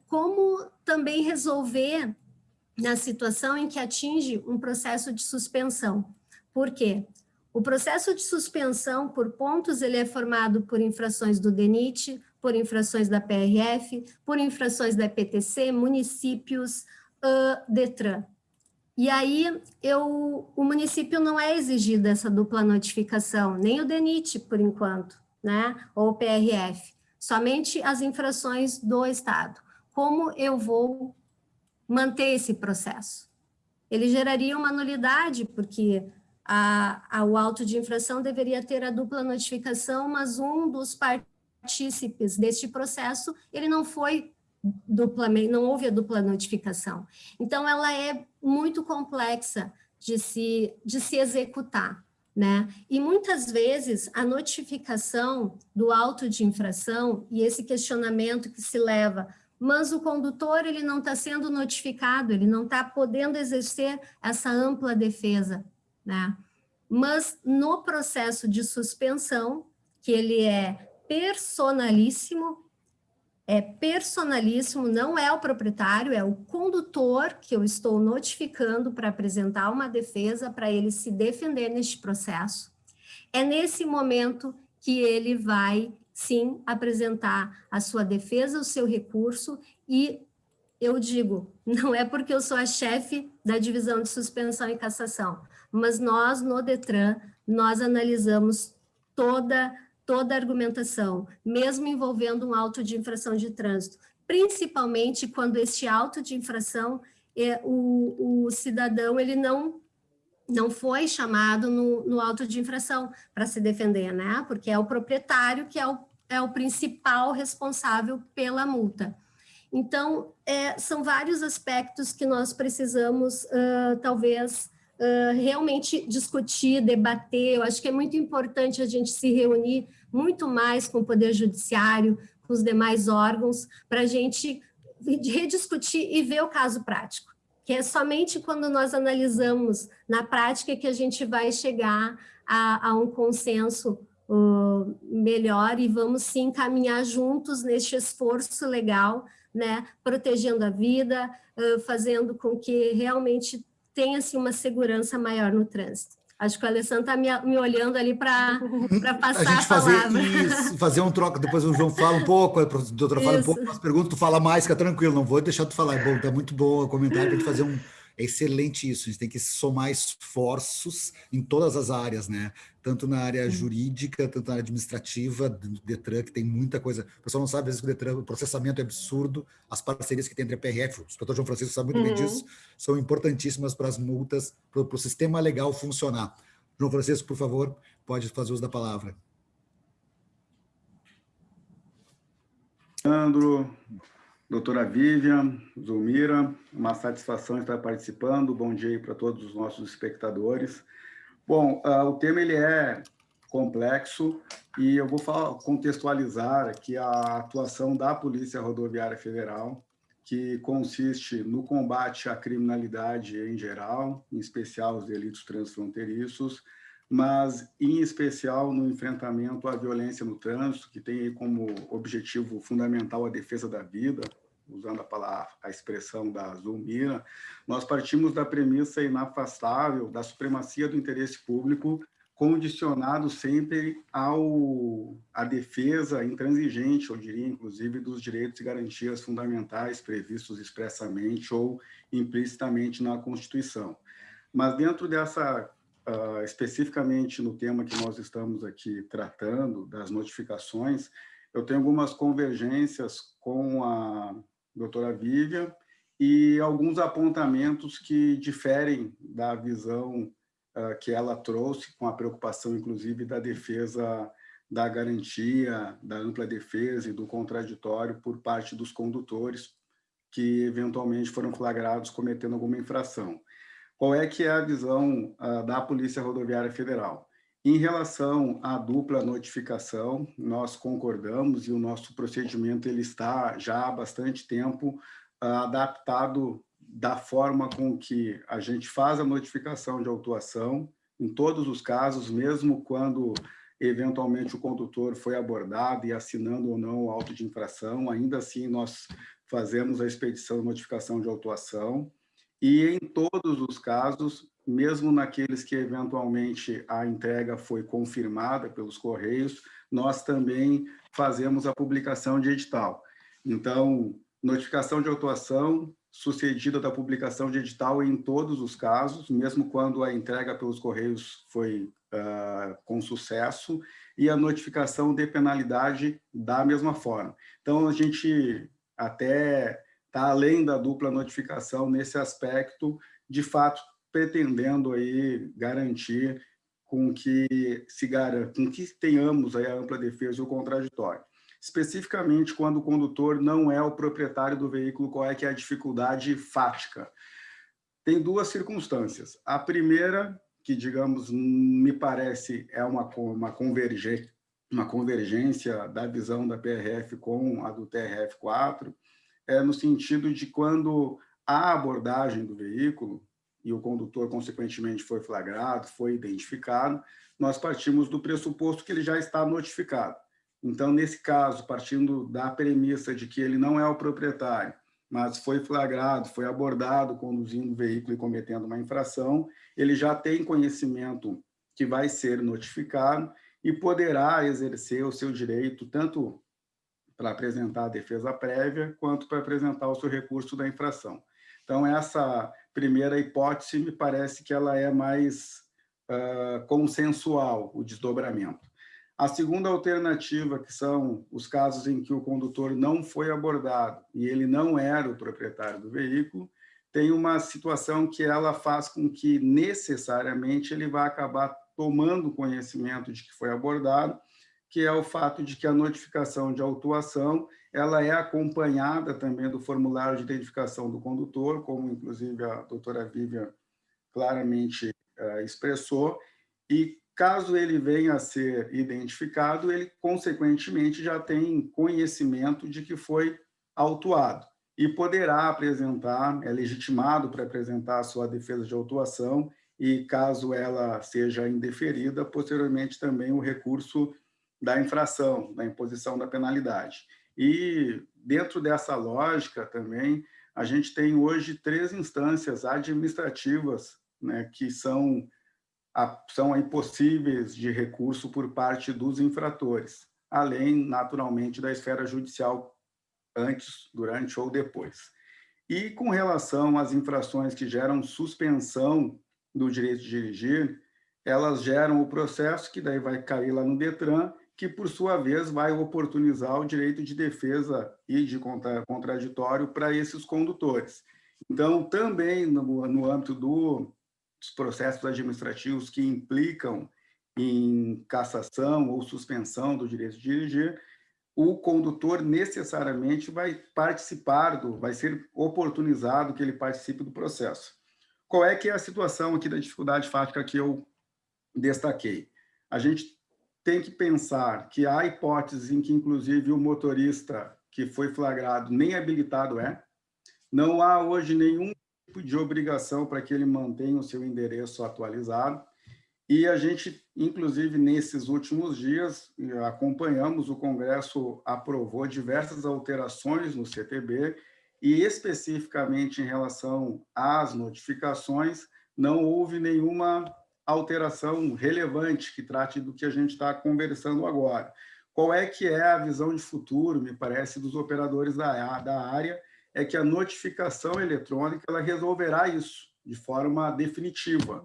Como também resolver na situação em que atinge um processo de suspensão? Por quê? O processo de suspensão por pontos ele é formado por infrações do DENIT, por infrações da PRF, por infrações da EPTC, municípios, Detran. E aí, o município não é exigido essa dupla notificação, nem o DENIT, por enquanto, né? Ou o PRF, somente as infrações do Estado. Como eu vou manter esse processo? Ele geraria uma nulidade, porque o auto de infração deveria ter a dupla notificação, mas um dos partícipes deste processo, ele não foi duplamente, não houve a dupla notificação. Então, ela é muito complexa de se executar, né? E muitas vezes a notificação do auto de infração e esse questionamento que se leva, mas o condutor ele não está sendo notificado, ele não está podendo exercer essa ampla defesa, né? Mas no processo de suspensão, que ele é personalíssimo, não é o proprietário, é o condutor que eu estou notificando para apresentar uma defesa, para ele se defender neste processo. É nesse momento que ele vai, sim, apresentar a sua defesa, o seu recurso, e eu digo, não é porque eu sou a chefe da divisão de suspensão e cassação, mas nós, no Detran, nós analisamos toda a argumentação, mesmo envolvendo um auto de infração de trânsito, principalmente quando este auto de infração, o cidadão, ele não foi chamado no auto de infração para se defender, né? Porque é o proprietário que é o principal responsável pela multa. Então, são vários aspectos que nós precisamos, talvez, realmente discutir, debater. Eu acho que é muito importante a gente se reunir muito mais com o Poder Judiciário, com os demais órgãos, para a gente rediscutir e ver o caso prático, que é somente quando nós analisamos na prática que a gente vai chegar a um consenso melhor e vamos sim caminhar juntos neste esforço legal, né, protegendo a vida, fazendo com que realmente tenha-se uma segurança maior no trânsito. Acho que o Alessandro está me olhando ali para passar a palavra. Isso, fazer um troca, depois o João fala um pouco, a doutora fala um pouco, as perguntas, tu fala mais, fica tranquilo, não vou deixar tu falar. É bom, tá muito bom o comentário para a gente fazer é excelente isso, a gente tem que somar esforços em todas as áreas, né? Tanto na área jurídica, tanto na área administrativa, do Detran, que tem muita coisa. O pessoal não sabe, às vezes, que o Detran, o processamento é absurdo, as parcerias que tem entre a PRF, o inspetor João Francisco sabe muito bem disso, são importantíssimas para as multas, para o sistema legal funcionar. João Francisco, por favor, pode fazer uso da palavra. Sandro, doutora Vivian, Zulmira, uma satisfação estar participando. Bom dia para todos os nossos espectadores. Bom, o tema ele é complexo e eu vou contextualizar aqui a atuação da Polícia Rodoviária Federal, que consiste no combate à criminalidade em geral, em especial os delitos transfronteiriços, mas em especial no enfrentamento à violência no trânsito, que tem como objetivo fundamental a defesa da vida, usando a expressão da Zulmira. Nós partimos da premissa inafastável da supremacia do interesse público, condicionado sempre à defesa intransigente, eu diria, inclusive, dos direitos e garantias fundamentais previstos expressamente ou implicitamente na Constituição. Mas dentro dessa, especificamente no tema que nós estamos aqui tratando, das notificações, eu tenho algumas convergências com a doutora Vivian e alguns apontamentos que diferem da visão que ela trouxe, com a preocupação, inclusive, da defesa da garantia, da ampla defesa e do contraditório por parte dos condutores que, eventualmente, foram flagrados cometendo alguma infração. Qual é que é a visão da Polícia Rodoviária Federal? Em relação à dupla notificação, nós concordamos e o nosso procedimento ele está já há bastante tempo adaptado da forma com que a gente faz a notificação de autuação, em todos os casos, mesmo quando eventualmente o condutor foi abordado e assinando ou não o auto de infração, ainda assim nós fazemos a expedição de notificação de autuação, e em todos os casos, mesmo naqueles que eventualmente a entrega foi confirmada pelos Correios, nós também fazemos a publicação de edital. Então, notificação de autuação sucedida da publicação de edital em todos os casos, mesmo quando a entrega pelos Correios foi com sucesso, e a notificação de penalidade da mesma forma. Então, a gente até está além da dupla notificação nesse aspecto, de fato, pretendendo aí garantir com que tenhamos aí a ampla defesa e o contraditório. Especificamente quando o condutor não é o proprietário do veículo, qual é que é a dificuldade fática? Tem duas circunstâncias. A primeira, que, digamos, me parece é uma convergência da visão da PRF com a do TRF4, no sentido de quando a abordagem do veículo e o condutor, consequentemente, foi flagrado, foi identificado, nós partimos do pressuposto que ele já está notificado. Então, nesse caso, partindo da premissa de que ele não é o proprietário, mas foi flagrado, foi abordado conduzindo o veículo e cometendo uma infração, ele já tem conhecimento que vai ser notificado e poderá exercer o seu direito, tanto para apresentar a defesa prévia, quanto para apresentar o seu recurso da infração. Então, essa primeira hipótese me parece que ela é mais consensual, o desdobramento. A segunda alternativa, que são os casos em que o condutor não foi abordado e ele não era o proprietário do veículo, tem uma situação que ela faz com que, necessariamente, ele vai acabar tomando conhecimento de que foi abordado, que é o fato de que a notificação de autuação ela é acompanhada também do formulário de identificação do condutor, como inclusive a doutora Vivian claramente expressou, e caso ele venha a ser identificado, ele consequentemente já tem conhecimento de que foi autuado e poderá apresentar, é legitimado para apresentar a sua defesa de autuação e, caso ela seja indeferida, posteriormente também o recurso da infração, da imposição da penalidade. E, dentro dessa lógica também, a gente tem hoje 3 instâncias administrativas, né, que são aí possíveis de recurso por parte dos infratores, além, naturalmente, da esfera judicial antes, durante ou depois. E com relação às infrações que geram suspensão do direito de dirigir, elas geram o processo que daí vai cair lá no Detran, que por sua vez vai oportunizar o direito de defesa e de contraditório para esses condutores. Então, também no âmbito dos processos administrativos que implicam em cassação ou suspensão do direito de dirigir, o condutor necessariamente vai participar vai ser oportunizado que ele participe do processo. Qual é que é a situação aqui da dificuldade fática que eu destaquei? A gente tem que pensar que há hipóteses em que, inclusive, o motorista que foi flagrado nem habilitado é, não há hoje nenhum tipo de obrigação para que ele mantenha o seu endereço atualizado, e a gente, inclusive, nesses últimos dias, acompanhamos, o Congresso aprovou diversas alterações no CTB, e especificamente em relação às notificações, não houve nenhuma alteração relevante que trate do que a gente está conversando agora. Qual é que é a visão de futuro, me parece, dos operadores da área, é que a notificação eletrônica ela resolverá isso de forma definitiva.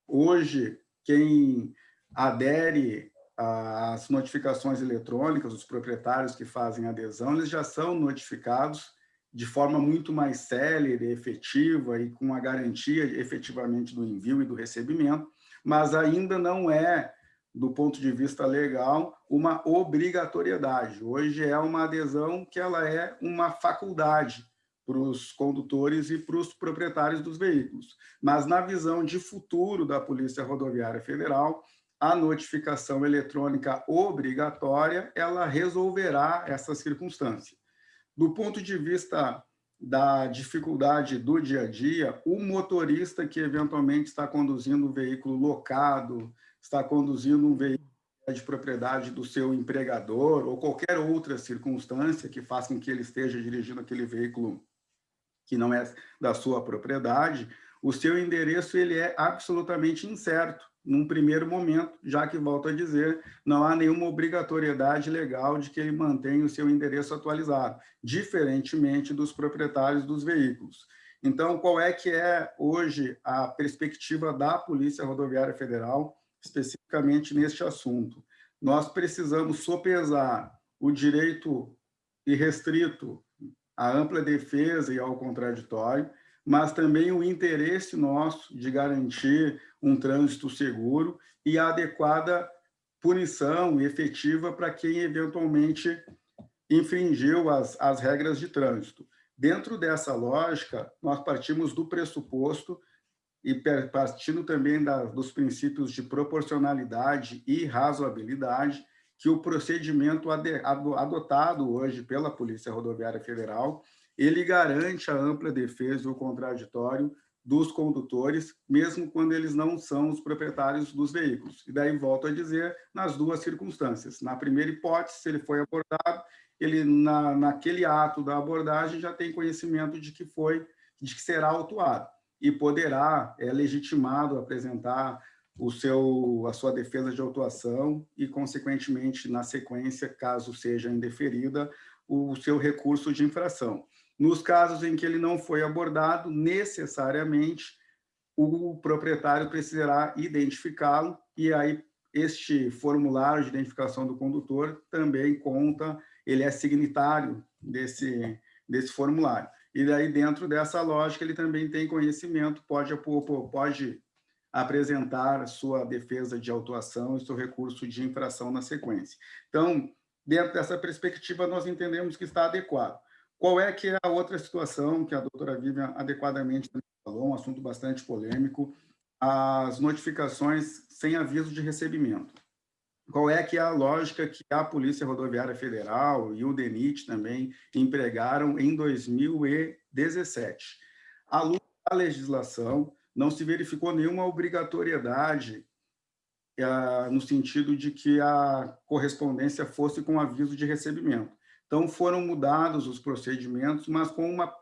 Hoje, quem adere às notificações eletrônicas, os proprietários que fazem adesão, eles já são notificados de forma muito mais célere, efetiva e com a garantia efetivamente do envio e do recebimento, mas ainda não é, do ponto de vista legal, uma obrigatoriedade. Hoje é uma adesão que ela é uma faculdade para os condutores e para os proprietários dos veículos. Mas, na visão de futuro da Polícia Rodoviária Federal, a notificação eletrônica obrigatória, ela resolverá essa circunstância. Do ponto de vista da dificuldade do dia a dia, o motorista que eventualmente está conduzindo um veículo locado, está conduzindo um veículo de propriedade do seu empregador ou qualquer outra circunstância que faça com que ele esteja dirigindo aquele veículo que não é da sua propriedade, o seu endereço ele é absolutamente incerto num primeiro momento, já que, volto a dizer, não há nenhuma obrigatoriedade legal de que ele mantenha o seu endereço atualizado, diferentemente dos proprietários dos veículos. Então, qual é que é hoje a perspectiva da Polícia Rodoviária Federal, especificamente neste assunto? Nós precisamos sopesar o direito irrestrito à ampla defesa e ao contraditório, mas também o interesse nosso de garantir um trânsito seguro e a adequada punição efetiva para quem eventualmente infringiu as regras de trânsito. Dentro dessa lógica, nós partimos do pressuposto e partindo também dos princípios de proporcionalidade e razoabilidade, que o procedimento adotado hoje pela Polícia Rodoviária Federal, ele garante a ampla defesa e o contraditório dos condutores, mesmo quando eles não são os proprietários dos veículos. E daí, volto a dizer, nas duas circunstâncias. Na primeira hipótese, se ele foi abordado, ele, naquele ato da abordagem, já tem conhecimento de que será autuado e poderá, legitimado, apresentar a sua defesa de autuação e, consequentemente, na sequência, caso seja indeferida, o seu recurso de infração. Nos casos em que ele não foi abordado, necessariamente, o proprietário precisará identificá-lo e aí este formulário de identificação do condutor também conta, ele é signatário desse formulário. E daí, dentro dessa lógica, ele também tem conhecimento, pode apresentar sua defesa de autuação e seu recurso de infração na sequência. Então, dentro dessa perspectiva, nós entendemos que está adequado. Qual é que é a outra situação que a doutora Vivian adequadamente falou, um assunto bastante polêmico, as notificações sem aviso de recebimento. Qual é que é a lógica que a Polícia Rodoviária Federal e o DENIT também empregaram em 2017? À luz da legislação, não se verificou nenhuma obrigatoriedade no sentido de que a correspondência fosse com aviso de recebimento. Então, foram mudados os procedimentos, mas com uma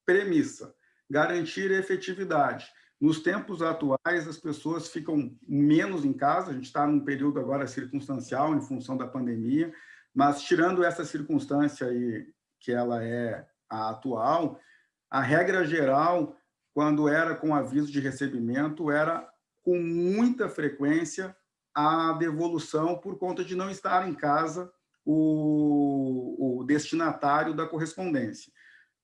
premissa: garantir a efetividade. Nos tempos atuais, as pessoas ficam menos em casa, a gente está num período agora circunstancial em função da pandemia, mas tirando essa circunstância aí, que ela é a atual, A regra geral, quando era com aviso de recebimento, era com muita frequência a devolução por conta de não estar em casa o destinatário da correspondência.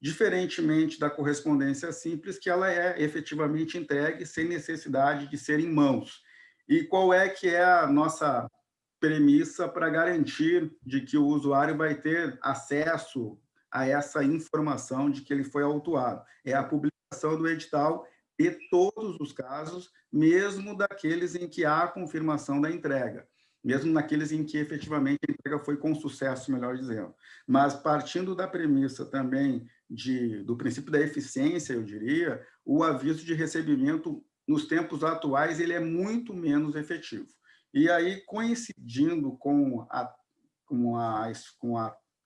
Diferentemente da correspondência simples, que ela é efetivamente entregue sem necessidade de ser em mãos. E qual é que é a nossa premissa para garantir de que o usuário vai ter acesso a essa informação de que ele foi autuado? É a publicação do edital de todos os casos, mesmo daqueles em que há confirmação da entrega, mesmo naqueles em que efetivamente a entrega foi com sucesso, melhor dizendo. Mas partindo da premissa também do princípio da eficiência, eu diria, o aviso de recebimento, nos tempos atuais, ele é muito menos efetivo. E aí, coincidindo com a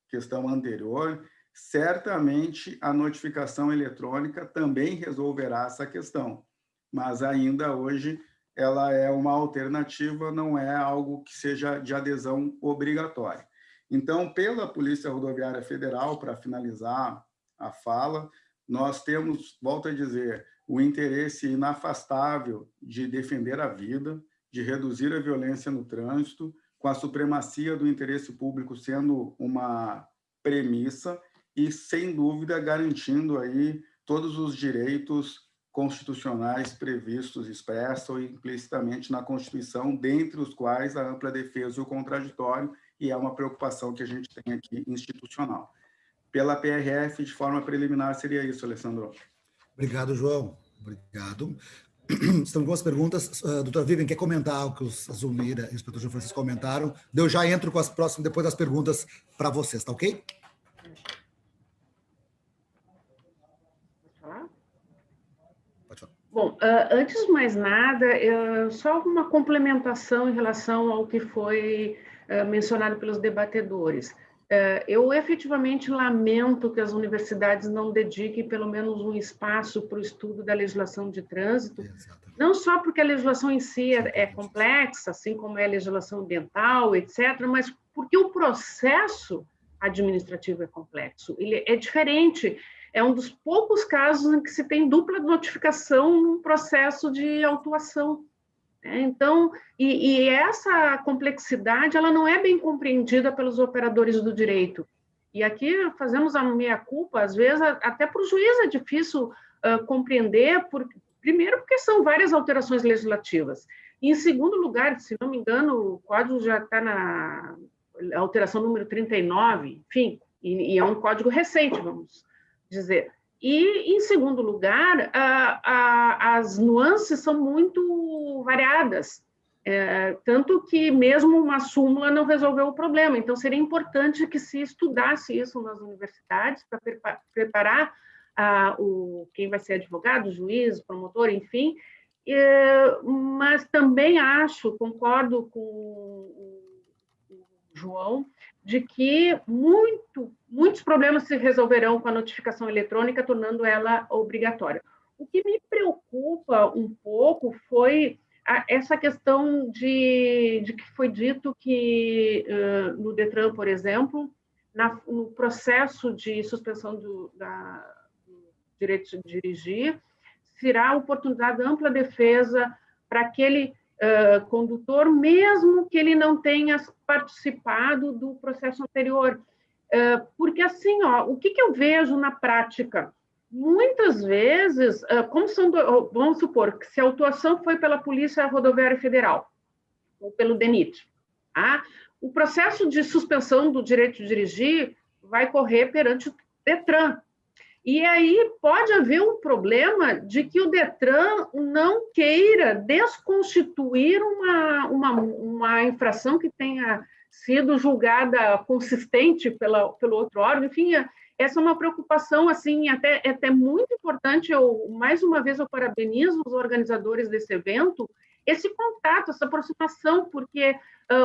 questão anterior, certamente a notificação eletrônica também resolverá essa questão, mas ainda hoje ela é uma alternativa, não é algo que seja de adesão obrigatória. Então, pela Polícia Rodoviária Federal, para finalizar a fala, nós temos, volto a dizer, o interesse inafastável de defender a vida, de reduzir a violência no trânsito, com a supremacia do interesse público sendo uma premissa e, sem dúvida, garantindo aí todos os direitos constitucionais previstos expressa ou implicitamente na Constituição, dentre os quais a ampla defesa e o contraditório, e é uma preocupação que a gente tem aqui institucional. Pela PRF, de forma preliminar, seria isso, Alessandro. Obrigado, João. Obrigado. Estamos com as perguntas. Doutora Vivian, quer comentar o que a Zulmira e o inspetor João Francisco comentaram? Eu já entro com as próximas, depois das perguntas para vocês, tá ok? Pode falar? Bom, antes de mais nada, só uma complementação em relação ao que foi mencionado pelos debatedores. Eu efetivamente lamento que as universidades não dediquem pelo menos um espaço para o estudo da legislação de trânsito, não só porque a legislação em si é complexa, assim como é a legislação ambiental, etc., mas porque o processo administrativo é complexo, ele é diferente, é um dos poucos casos em que se tem dupla notificação num processo de autuação. Então, e essa complexidade, ela não é bem compreendida pelos operadores do direito. E aqui fazemos a meia-culpa, às vezes, até para o juiz é difícil compreender, primeiro porque são várias alterações legislativas. E, em segundo lugar, se não me engano, o código já está na alteração número 39, enfim, e é um código recente, vamos dizer. E, em segundo lugar, as nuances são muito variadas, tanto que mesmo uma súmula não resolveu o problema. Então, seria importante que se estudasse isso nas universidades para preparar quem vai ser advogado, juiz, promotor, enfim. Mas também concordo com o João, de que muitos problemas se resolverão com a notificação eletrônica, tornando ela obrigatória. O que me preocupa um pouco foi essa questão de que foi dito que, no DETRAN, por exemplo, no processo de suspensão do direito de dirigir, será oportunidade de ampla defesa para aquele condutor, mesmo que ele não tenha participado do processo anterior. Porque, assim, o que eu vejo na prática? Muitas vezes, vamos supor que se a autuação foi pela Polícia Rodoviária Federal, ou pelo DENIT, o processo de suspensão do direito de dirigir vai correr perante o DETRAN. E aí pode haver um problema de que o DETRAN não queira desconstituir uma infração que tenha sido julgada consistente pelo outro órgão. Enfim, essa é uma preocupação, assim, até muito importante. Mais uma vez, eu parabenizo os organizadores desse evento, esse contato, essa aproximação, porque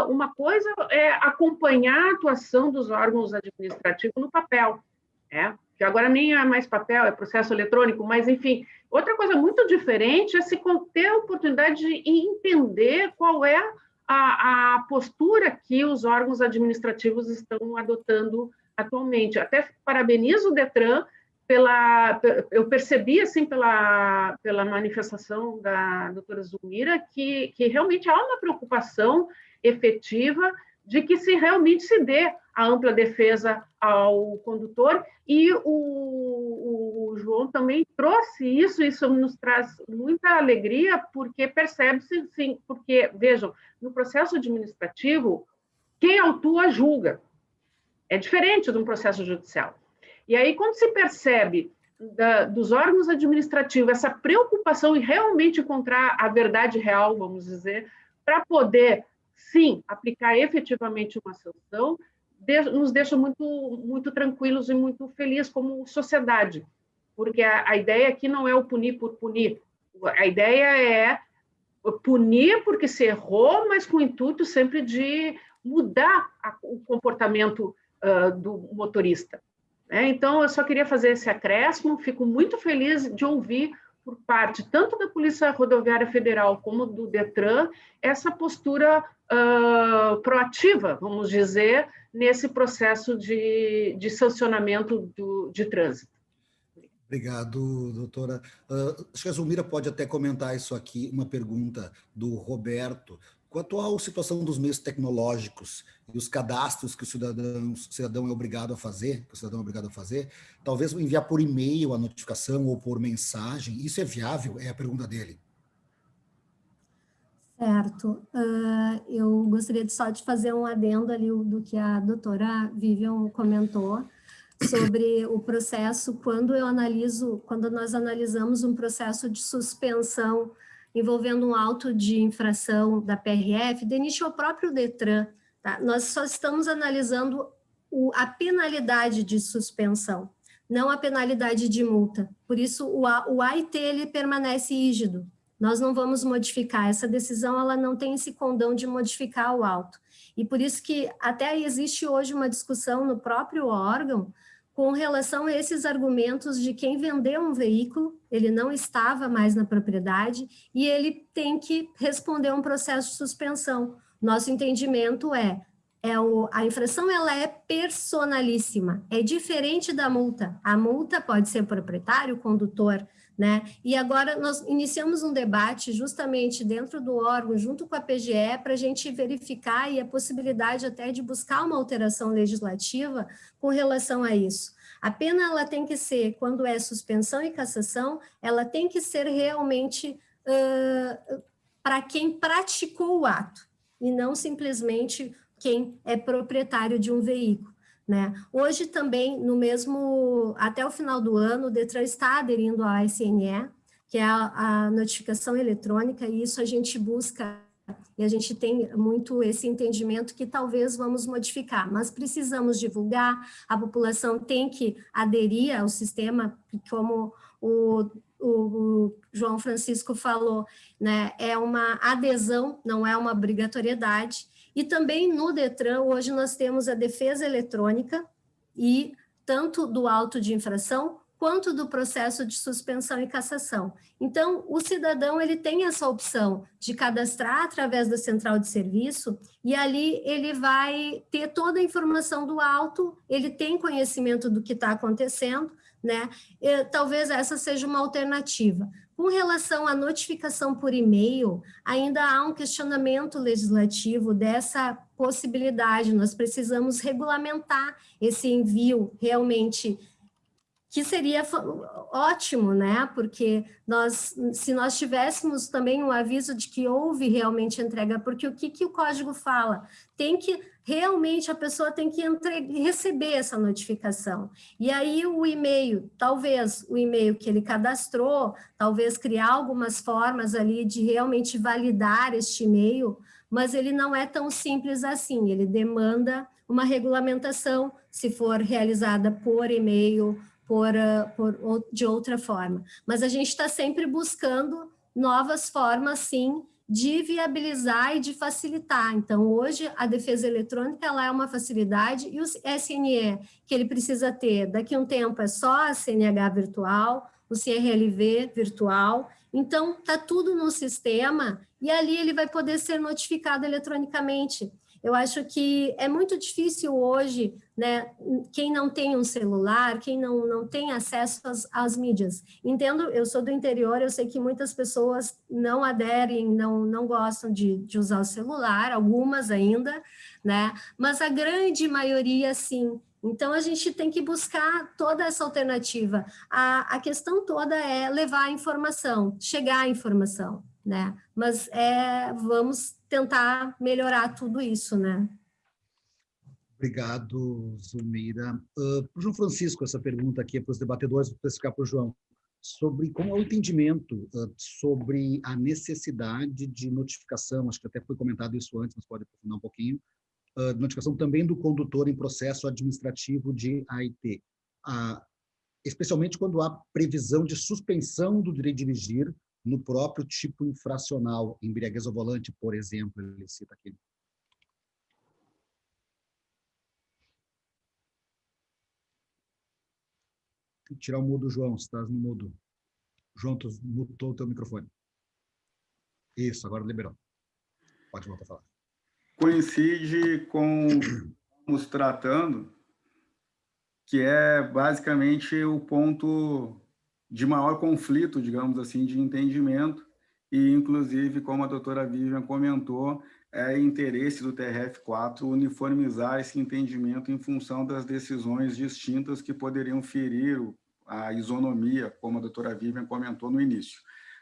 uma coisa é acompanhar a atuação dos órgãos administrativos no papel, que agora nem é mais papel, é processo eletrônico, mas, enfim, outra coisa muito diferente é se ter a oportunidade de entender qual é a postura que os órgãos administrativos estão adotando atualmente. Até parabenizo o DETRAN, eu percebi, assim, pela manifestação da doutora Zulmira, que realmente há uma preocupação efetiva de que realmente se dê a ampla defesa ao condutor, e o João também trouxe isso nos traz muita alegria, porque percebe-se, sim, porque, vejam, no processo administrativo, quem autua julga. É diferente de um processo judicial. E aí, quando se percebe dos órgãos administrativos essa preocupação em realmente encontrar a verdade real, vamos dizer, para poder, sim, aplicar efetivamente uma sanção, nos deixa muito, muito tranquilos e muito felizes como sociedade, porque a ideia aqui não é o punir por punir, a ideia é punir porque se errou, mas com o intuito sempre de mudar o comportamento do motorista. Então, eu só queria fazer esse acréscimo, fico muito feliz de ouvir por parte tanto da Polícia Rodoviária Federal como do Detran essa postura proativa, vamos dizer, nesse processo de sancionamento de trânsito. Obrigado, doutora. Acho que a Zulmira pode até comentar isso aqui, uma pergunta do Roberto. Quanto à situação dos meios tecnológicos e os cadastros que o cidadão é obrigado a fazer, talvez enviar por e-mail a notificação ou por mensagem, isso é viável? É a pergunta dele. Certo. Eu gostaria só de fazer um adendo ali do que a doutora Vivian comentou sobre o processo, quando nós analisamos um processo de suspensão envolvendo um auto de infração da PRF, DENIT é o próprio Detran, tá? Nós só estamos analisando a penalidade de suspensão, não a penalidade de multa. Por isso, o AIT ele permanece rígido. Nós não vamos modificar. Essa decisão ela não tem esse condão de modificar o auto. E por isso que até existe hoje uma discussão no próprio órgão com relação a esses argumentos de quem vendeu um veículo, ele não estava mais na propriedade e ele tem que responder um processo de suspensão. Nosso entendimento a infração ela é personalíssima, é diferente da multa. A multa pode ser proprietário, condutor, né? E agora nós iniciamos um debate justamente dentro do órgão, junto com a PGE, para a gente verificar e a possibilidade até de buscar uma alteração legislativa com relação a isso. A pena ela tem que ser, quando é suspensão e cassação, ela tem que ser realmente para quem praticou o ato, e não simplesmente quem é proprietário de um veículo, né? Hoje também, até o final do ano, o Detran está aderindo à SNE, que é a notificação eletrônica, e isso a gente busca, e a gente tem muito esse entendimento que talvez vamos modificar, mas precisamos divulgar, a população tem que aderir ao sistema, como o João Francisco falou, né? É uma adesão, não é uma obrigatoriedade. E também no Detran, hoje nós temos a defesa eletrônica, e tanto do auto de infração, quanto do processo de suspensão e cassação. Então, o cidadão ele tem essa opção de cadastrar através da central de serviço, e ali ele vai ter toda a informação do auto, ele tem conhecimento do que está acontecendo, né? Talvez essa seja uma alternativa. Com relação à notificação por e-mail, ainda há um questionamento legislativo dessa possibilidade, nós precisamos regulamentar esse envio realmente, que seria ótimo, né? Porque se nós tivéssemos também um aviso de que houve realmente entrega, porque o que o código fala? Realmente a pessoa tem que receber essa notificação. E aí o e-mail, talvez o e-mail que ele cadastrou, talvez criar algumas formas ali de realmente validar este e-mail, mas ele não é tão simples assim, ele demanda uma regulamentação, se for realizada por e-mail, de outra forma. Mas a gente está sempre buscando novas formas, sim, de viabilizar e de facilitar. Então, hoje, a defesa eletrônica ela é uma facilidade, e o SNE, que ele precisa ter, daqui a um tempo, é só a CNH virtual, o CRLV virtual. Então, está tudo no sistema, e ali ele vai poder ser notificado eletronicamente. Eu acho que é muito difícil hoje, né, quem não tem um celular, quem não tem acesso às mídias. Entendo, eu sou do interior, eu sei que muitas pessoas não aderem, não gostam de usar o celular, algumas ainda, né, mas a grande maioria, sim. Então, a gente tem que buscar toda essa alternativa. A questão toda é levar a informação, chegar à informação, né? Mas vamos tentar melhorar tudo isso, né? Obrigado, Zulmira. Para o João Francisco, essa pergunta aqui é para os debatedores, vou especificar para o João, sobre como é o entendimento sobre a necessidade de notificação, acho que até foi comentado isso antes, mas pode aprofundar um pouquinho, notificação também do condutor em processo administrativo de AIT, especialmente quando há previsão de suspensão do direito de dirigir no próprio tipo infracional, embriaguez ao volante, por exemplo, ele cita aqui. Tirar o mudo, João, se estás no mudo. João, tu mutou o teu microfone. Isso, agora liberou. Pode voltar a falar. Coincide com o que estamos tratando, que é basicamente o ponto de maior conflito, digamos assim, de entendimento, e inclusive, como a doutora Vivian comentou, é interesse do TRF4 uniformizar esse entendimento em função das decisões distintas que poderiam ferir a isonomia, como a doutora Vivian comentou no início.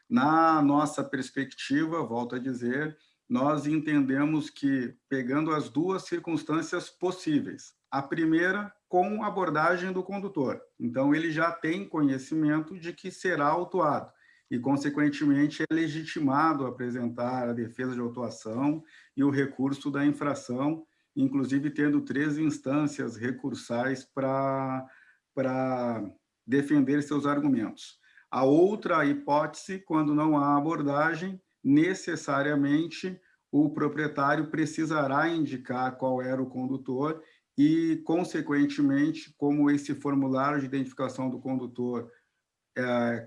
Na nossa perspectiva, volto a dizer, nós entendemos que, pegando as duas circunstâncias possíveis, a primeira, com abordagem do condutor. Então, ele já tem conhecimento de que será autuado e, consequentemente, é legitimado a apresentar a defesa de autuação e o recurso da infração, inclusive tendo 3 instâncias recursais para defender seus argumentos. A outra hipótese, quando não há abordagem, necessariamente o proprietário precisará indicar qual era o condutor e, consequentemente, como esse formulário de identificação do condutor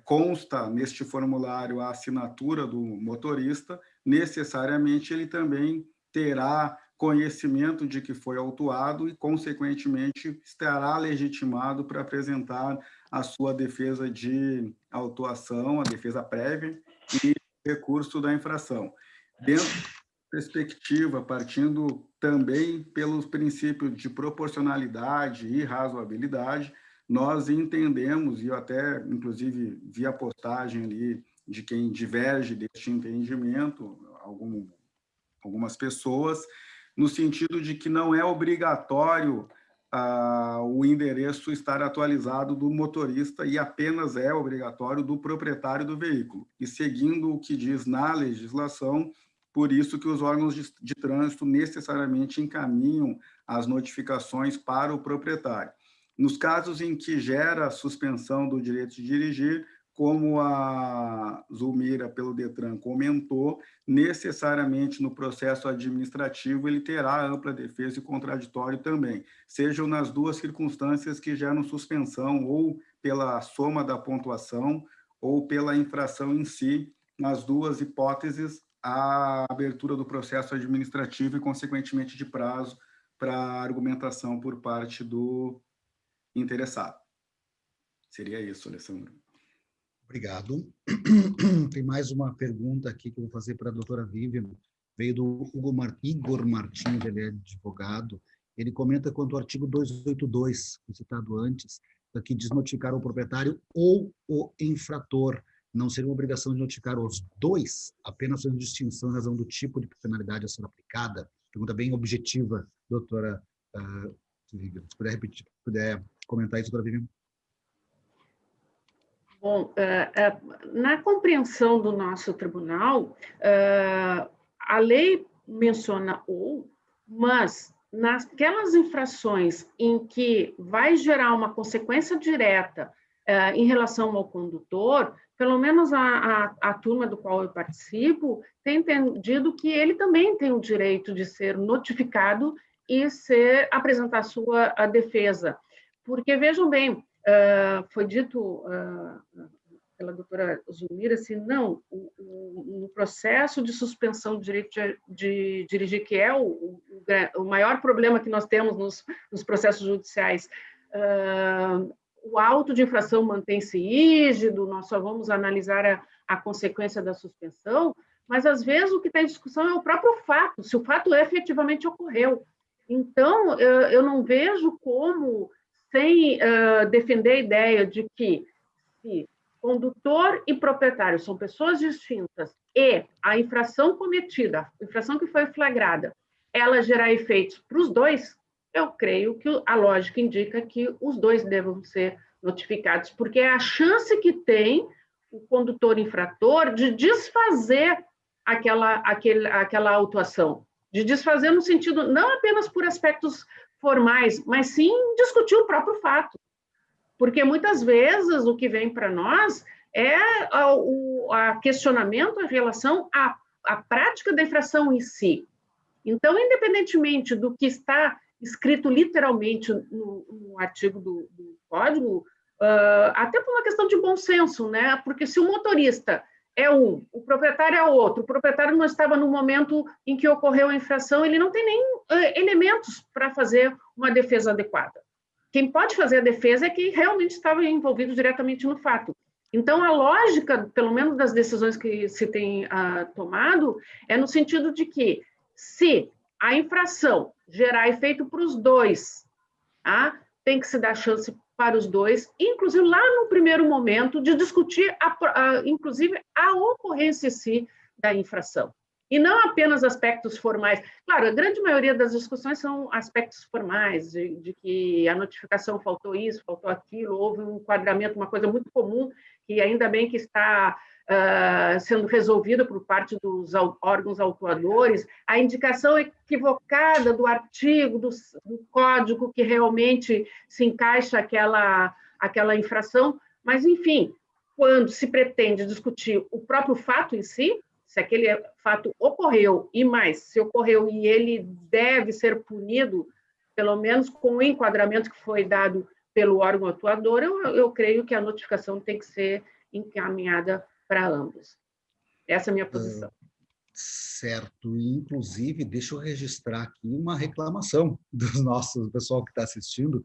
consta neste formulário a assinatura do motorista, necessariamente ele também terá conhecimento de que foi autuado e, consequentemente, estará legitimado para apresentar a sua defesa de autuação, a defesa prévia e recurso da infração. Dentro da perspectiva, partindo também pelos princípios de proporcionalidade e razoabilidade, nós entendemos, e eu até, inclusive, vi a postagem ali de quem diverge deste entendimento, algumas pessoas, no sentido de que não é obrigatório o endereço estar atualizado do motorista e apenas é obrigatório do proprietário do veículo. E seguindo o que diz na legislação, por isso que os órgãos de trânsito necessariamente encaminham as notificações para o proprietário. Nos casos em que gera suspensão do direito de dirigir, como a Zulmira, pelo Detran, comentou, necessariamente no processo administrativo ele terá ampla defesa e contraditório também, sejam nas duas circunstâncias que geram suspensão, ou pela soma da pontuação, ou pela infração em si, nas duas hipóteses, a abertura do processo administrativo e, consequentemente, de prazo para argumentação por parte do interessado. Seria isso, Alessandro. Obrigado. Tem mais uma pergunta aqui que eu vou fazer para a doutora Vivian. Veio do Igor Martins, ele é advogado. Ele comenta quanto ao artigo 282, citado antes, que diz notificar o proprietário ou o infrator. Não seria uma obrigação de notificar os dois, apenas fazendo distinção em razão do tipo de penalidade a ser aplicada? Pergunta bem objetiva, doutora Vivian. Se puder repetir, se puder comentar isso, doutora Vivian. Bom, na compreensão do nosso tribunal, a lei menciona ou, mas naquelas infrações em que vai gerar uma consequência direta em relação ao condutor, pelo menos a turma do qual eu participo tem entendido que ele também tem o direito de ser notificado e apresentar a defesa. Porque, vejam bem, foi dito pela doutora Zulmira, assim, não, no processo de suspensão do direito de dirigir, que é o o maior problema que nós temos nos processos judiciais. O auto de infração mantém-se rígido, nós só vamos analisar a consequência da suspensão, mas, às vezes, o que está em discussão é o próprio fato, se o fato efetivamente ocorreu. Então, eu não vejo como, sem defender a ideia de que se condutor e proprietário são pessoas distintas e a infração cometida, a infração que foi flagrada, ela gerar efeitos para os dois, eu creio que a lógica indica que os dois devam ser notificados, porque é a chance que tem o condutor infrator de desfazer aquela autuação, de desfazer no sentido não apenas por aspectos formais, mas sim discutir o próprio fato. Porque muitas vezes o que vem para nós é o questionamento em relação à prática da infração em si. Então, independentemente do que está escrito literalmente no artigo do Código, até por uma questão de bom senso, né? Porque se o motorista é um, o proprietário é outro, o proprietário não estava no momento em que ocorreu a infração, ele não tem nem elementos para fazer uma defesa adequada. Quem pode fazer a defesa é quem realmente estava envolvido diretamente no fato. Então, a lógica, pelo menos das decisões que se tem tomado, é no sentido de que, se a infração gerar efeito para os dois, tem que se dar chance para os dois, inclusive lá no primeiro momento, de discutir, inclusive, a ocorrência em si da infração. E não apenas aspectos formais. Claro, a grande maioria das discussões são aspectos formais, de que a notificação faltou isso, faltou aquilo, houve um enquadramento, uma coisa muito comum, que ainda bem que está sendo resolvida por parte dos órgãos autuadores, a indicação equivocada do artigo, do código que realmente se encaixa aquela infração, mas, enfim, quando se pretende discutir o próprio fato em si, se aquele fato ocorreu, e mais, se ocorreu e ele deve ser punido, pelo menos com o enquadramento que foi dado pelo órgão atuador, eu creio que a notificação tem que ser encaminhada para ambos. Essa é a minha posição. Certo, e inclusive, deixa eu registrar aqui uma reclamação do pessoal que está assistindo,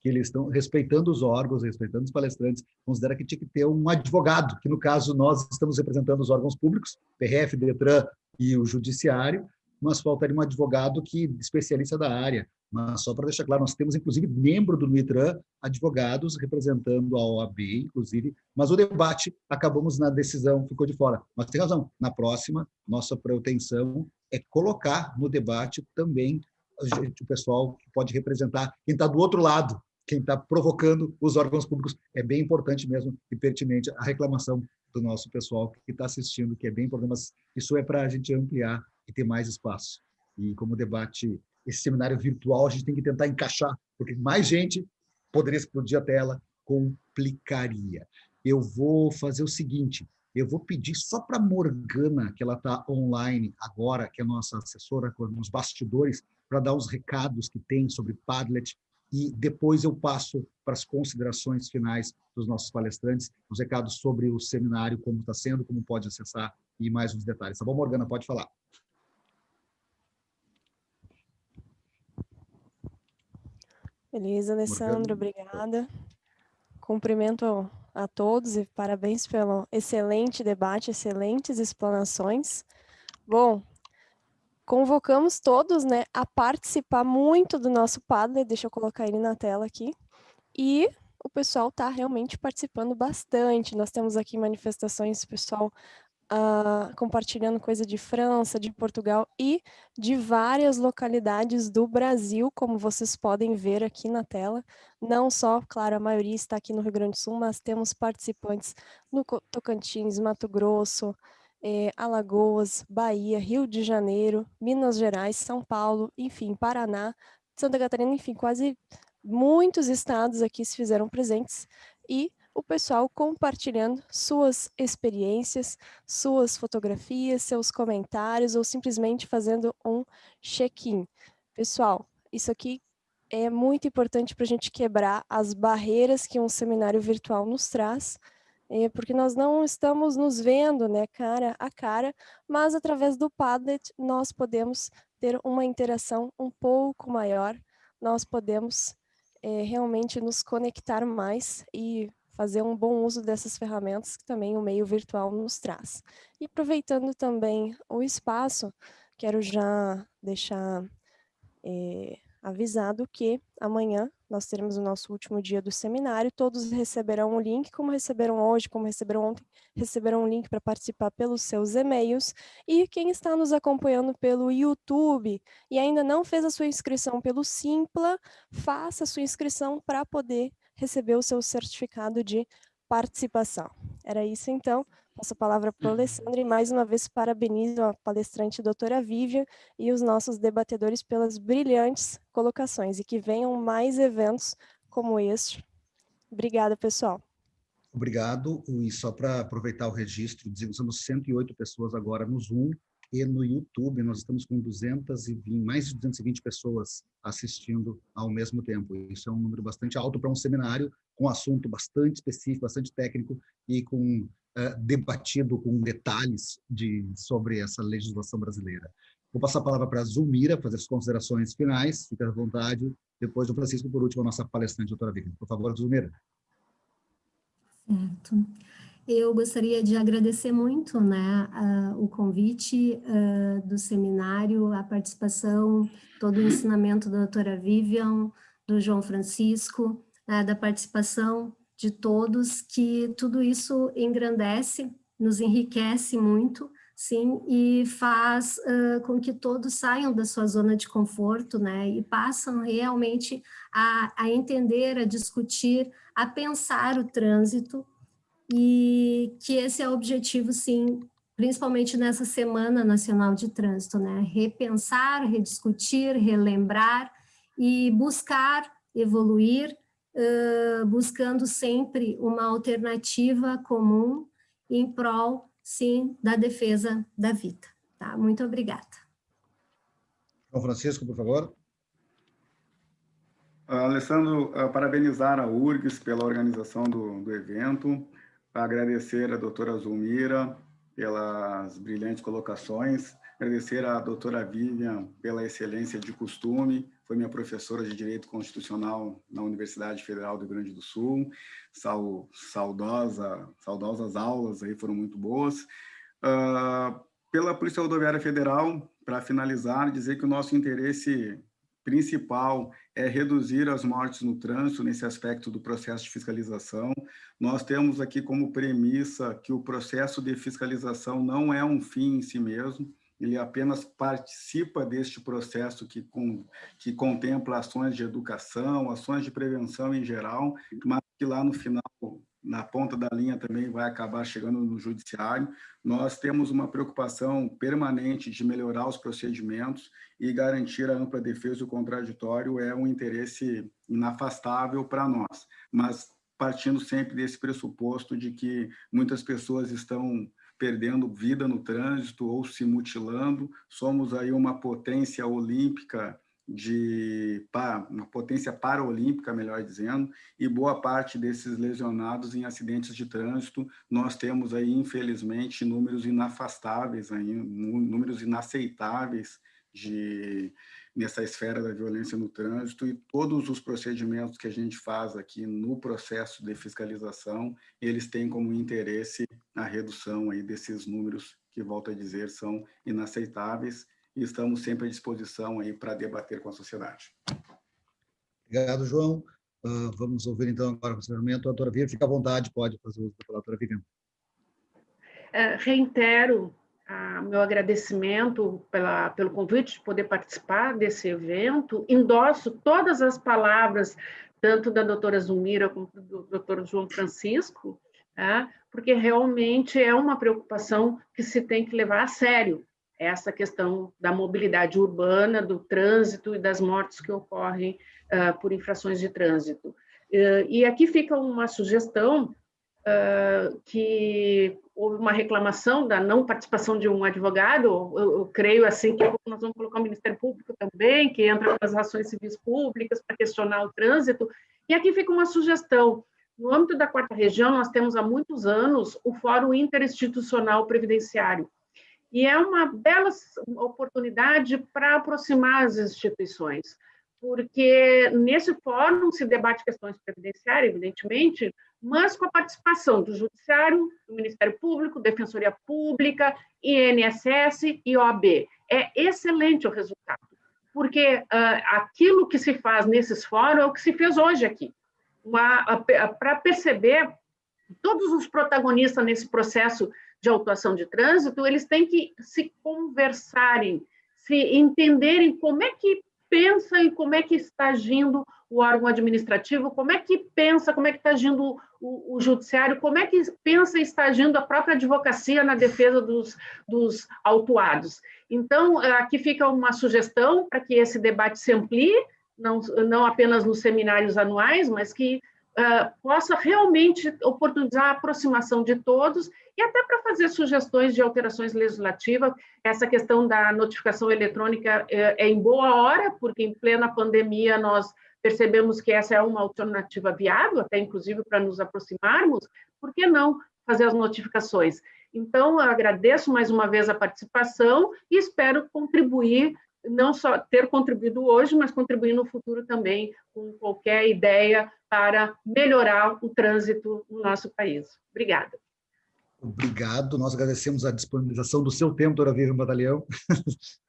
que eles estão respeitando os órgãos, respeitando os palestrantes, considera que tinha que ter um advogado, que no caso nós estamos representando os órgãos públicos, PRF, Detran e o Judiciário, mas faltaria um advogado que especialista da área. Mas só para deixar claro, nós temos inclusive membro do NUITRAN, advogados representando a OAB, inclusive, mas o debate acabamos na decisão, ficou de fora. Mas tem razão, na próxima, nossa pretensão é colocar no debate também o pessoal que pode representar quem está do outro lado, quem está provocando os órgãos públicos. É bem importante mesmo e pertinente a reclamação do nosso pessoal que está assistindo, que é bem importante, mas isso é para a gente ampliar e ter mais espaço. E como debate, esse seminário virtual, a gente tem que tentar encaixar, porque mais gente poderia explodir a tela, complicaria. Eu vou fazer o seguinte, eu vou pedir só para a Morgana, que ela está online agora, que é a nossa assessora nos bastidores, para dar os recados que tem sobre Padlet, e depois eu passo para as considerações finais dos nossos palestrantes, os recados sobre o seminário, como está sendo, como pode acessar, e mais uns detalhes. Tá bom, Morgana? Pode falar. Beleza, Alessandro, obrigada. Cumprimento a todos e parabéns pelo excelente debate, excelentes explanações. Bom, convocamos todos, né, a participar muito do nosso Padlet, deixa eu colocar ele na tela aqui, e o pessoal está realmente participando bastante. Nós temos aqui manifestações, pessoal compartilhando coisa de França, de Portugal e de várias localidades do Brasil, como vocês podem ver aqui na tela. Não só, claro, a maioria está aqui no Rio Grande do Sul, mas temos participantes no Tocantins, Mato Grosso, Alagoas, Bahia, Rio de Janeiro, Minas Gerais, São Paulo, enfim, Paraná, Santa Catarina, enfim, quase muitos estados aqui se fizeram presentes, e o pessoal compartilhando suas experiências, suas fotografias, seus comentários, ou simplesmente fazendo um check-in. Pessoal, isso aqui é muito importante para a gente quebrar as barreiras que um seminário virtual nos traz, porque nós não estamos nos vendo, né, cara a cara, mas através do Padlet nós podemos ter uma interação um pouco maior, nós podemos realmente nos conectar mais e fazer um bom uso dessas ferramentas que também o meio virtual nos traz. E aproveitando também o espaço, quero já deixar avisado que amanhã nós teremos o nosso último dia do seminário, todos receberão um link, como receberam hoje, como receberam ontem, receberão um link para participar pelos seus e-mails, e quem está nos acompanhando pelo YouTube e ainda não fez a sua inscrição pelo Simpla, faça a sua inscrição para poder receber o seu certificado de participação. Era isso então. Passo a palavra para o Alessandro e mais uma vez parabenizo a palestrante doutora Vivian e os nossos debatedores pelas brilhantes colocações e que venham mais eventos como este. Obrigada, pessoal. Obrigado. E só para aproveitar o registro, dizemos, somos 108 pessoas agora no Zoom e no YouTube nós estamos com mais de 220 pessoas assistindo ao mesmo tempo. Isso é um número bastante alto para um seminário com um assunto bastante específico, bastante técnico e com debatido com detalhes sobre essa legislação brasileira. Vou passar a palavra para a Zulmira, fazer as considerações finais, fica à vontade. Depois do Francisco, por último, a nossa palestrante, doutora Vivian. Por favor, Zulmira. Certo. Eu gostaria de agradecer muito, né, o convite do seminário, a participação, todo o ensinamento da doutora Vivian, do João Francisco, da participação de todos, que tudo isso engrandece, nos enriquece muito, sim, e faz com que todos saiam da sua zona de conforto, né, e passam realmente a entender, a discutir, a pensar o trânsito, e que esse é o objetivo, sim, principalmente nessa Semana Nacional de Trânsito, né? Repensar, rediscutir, relembrar e buscar evoluir, buscando sempre uma alternativa comum em prol, sim, da defesa da vida. Tá? Muito obrigada. João Francisco, por favor. Alessandro, parabenizar a URGS pela organização do evento, agradecer a doutora Zulmira pelas brilhantes colocações, agradecer à doutora Vivian pela excelência de costume, foi minha professora de Direito Constitucional na Universidade Federal do Rio Grande do Sul, saudosas aulas, aí foram muito boas. Pela Polícia Rodoviária Federal, para finalizar, dizer que o nosso interesse principal é reduzir as mortes no trânsito, nesse aspecto do processo de fiscalização. Nós temos aqui como premissa que o processo de fiscalização não é um fim em si mesmo, ele apenas participa deste processo que contempla ações de educação, ações de prevenção em geral, mas que lá no final, na ponta da linha também vai acabar chegando no judiciário. Nós temos uma preocupação permanente de melhorar os procedimentos e garantir a ampla defesa do contraditório é um interesse inafastável para nós, mas partindo sempre desse pressuposto de que muitas pessoas estão perdendo vida no trânsito ou se mutilando. Somos aí uma potência olímpica, uma potência paraolímpica, melhor dizendo, e boa parte desses lesionados em acidentes de trânsito, nós temos aí, infelizmente, números inafastáveis, aí, números inaceitáveis nessa esfera da violência no trânsito, e todos os procedimentos que a gente faz aqui no processo de fiscalização, eles têm como interesse a redução aí desses números que, volto a dizer, são inaceitáveis, e estamos sempre à disposição aí para debater com a sociedade. Obrigado, João. Vamos ouvir então agora o posicionamento. A doutora Vivian, fica à vontade, pode fazer uso da palavra, doutora Vivian. Reitero meu agradecimento pelo convite de poder participar desse evento, endosso todas as palavras, tanto da doutora Zulmira como do doutor João Francisco, porque realmente é uma preocupação que se tem que levar a sério, essa questão da mobilidade urbana, do trânsito e das mortes que ocorrem por infrações de trânsito. E aqui fica uma sugestão que houve uma reclamação da não participação de um advogado, eu creio assim que nós vamos colocar o Ministério Público também, que entra com as ações civis públicas para questionar o trânsito, e aqui fica uma sugestão, No âmbito da 4ª Região, nós temos há muitos anos o Fórum Interinstitucional Previdenciário, e é uma bela oportunidade para aproximar as instituições, porque nesse fórum se debate questões previdenciárias, evidentemente, mas com a participação do Judiciário, do Ministério Público, Defensoria Pública, INSS e OAB. É excelente o resultado, porque aquilo que se faz nesses fóruns é o que se fez hoje aqui. Para perceber todos os protagonistas nesse processo de autuação de trânsito, eles têm que se conversarem, se entenderem como é que pensa e como é que está agindo o órgão administrativo, como é que pensa, como é que está agindo o judiciário, como é que pensa e está agindo a própria advocacia na defesa dos autuados. Então, aqui fica uma sugestão para que esse debate se amplie, não apenas nos seminários anuais, mas que possa realmente oportunizar a aproximação de todos e até para fazer sugestões de alterações legislativas. Essa questão da notificação eletrônica é em boa hora, porque em plena pandemia nós percebemos que essa é uma alternativa viável, até inclusive para nos aproximarmos. Por que não fazer as notificações? Então, eu agradeço mais uma vez a participação e espero contribuir, não só ter contribuído hoje, mas contribuir no futuro também com qualquer ideia para melhorar o trânsito no nosso país. Obrigada. Obrigado, nós agradecemos a disponibilização do seu tempo, doutora Vivian Batalhão,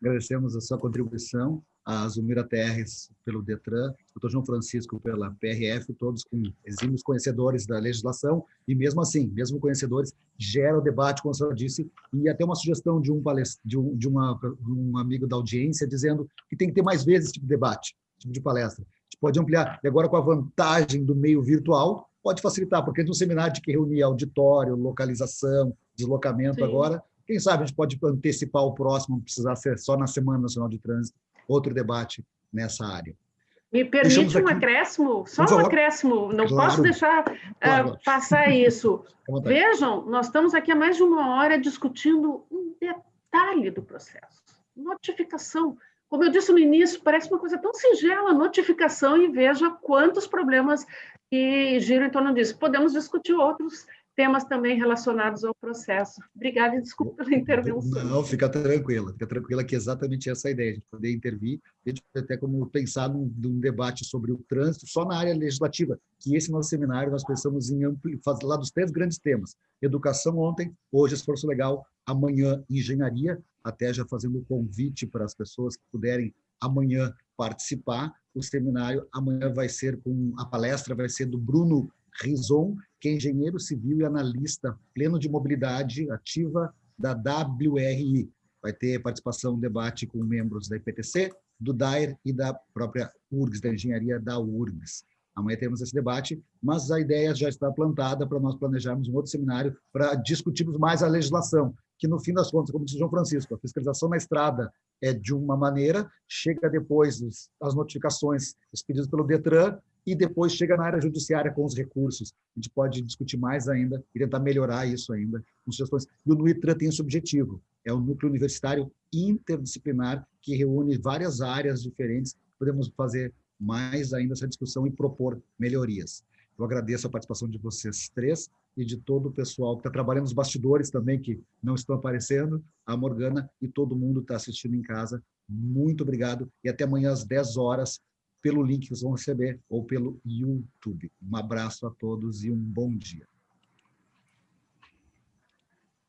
agradecemos a sua contribuição, a Zulmira Terres pelo DETRAN, o Dr. João Francisco pela PRF, todos com exímios conhecedores da legislação, e mesmo assim, mesmo conhecedores, gera o debate, como a senhora disse, e até uma sugestão de um amigo da audiência, dizendo que tem que ter mais vezes esse tipo de debate, esse tipo de palestra. A gente pode ampliar, e agora com a vantagem do meio virtual, pode facilitar, porque no seminário de que reunia auditório, localização, deslocamento. Sim. Agora, quem sabe a gente pode antecipar o próximo, não precisar ser só na Semana Nacional de Trânsito, outro debate nessa área. Me permite um acréscimo? Só um acréscimo, não posso deixar passar isso. Vejam, nós estamos aqui há mais de uma hora discutindo um detalhe do processo, notificação. Como eu disse no início, parece uma coisa tão singela, notificação, e veja quantos problemas que giram em torno disso. Podemos discutir outros temas também relacionados ao processo. Obrigada e desculpa pela intervenção. Não, fica tranquila que é exatamente essa a ideia, a gente poder intervir, a gente até como pensar num debate sobre o trânsito só na área legislativa, que esse nosso seminário nós pensamos em fazer lá dos 3 grandes temas: educação ontem, hoje esforço legal, amanhã engenharia, até já fazendo o convite para as pessoas que puderem amanhã participar. O seminário amanhã a palestra vai ser do Bruno Rizon, que é engenheiro civil e analista pleno de mobilidade ativa da WRI. Vai ter participação, debate com membros da IPTC, do DAER e da própria URGS, da engenharia da URGS. Amanhã temos esse debate, mas a ideia já está plantada para nós planejarmos um outro seminário para discutirmos mais a legislação, que no fim das contas, como disse o João Francisco, a fiscalização na estrada é de uma maneira, chega depois as notificações expedidas pelo DETRAN e depois chega na área judiciária com os recursos. A gente pode discutir mais ainda e tentar melhorar isso ainda com sugestões. E o NUITRAN tem esse objetivo, é o Núcleo Universitário Interdisciplinar que reúne várias áreas diferentes. Podemos fazer mais ainda essa discussão e propor melhorias. Eu agradeço a participação de vocês 3 e de todo o pessoal que está trabalhando nos bastidores também, que não estão aparecendo, a Morgana e todo mundo que está assistindo em casa. Muito obrigado e até amanhã às 10 horas pelo link que vocês vão receber ou pelo YouTube. Um abraço a todos e um bom dia.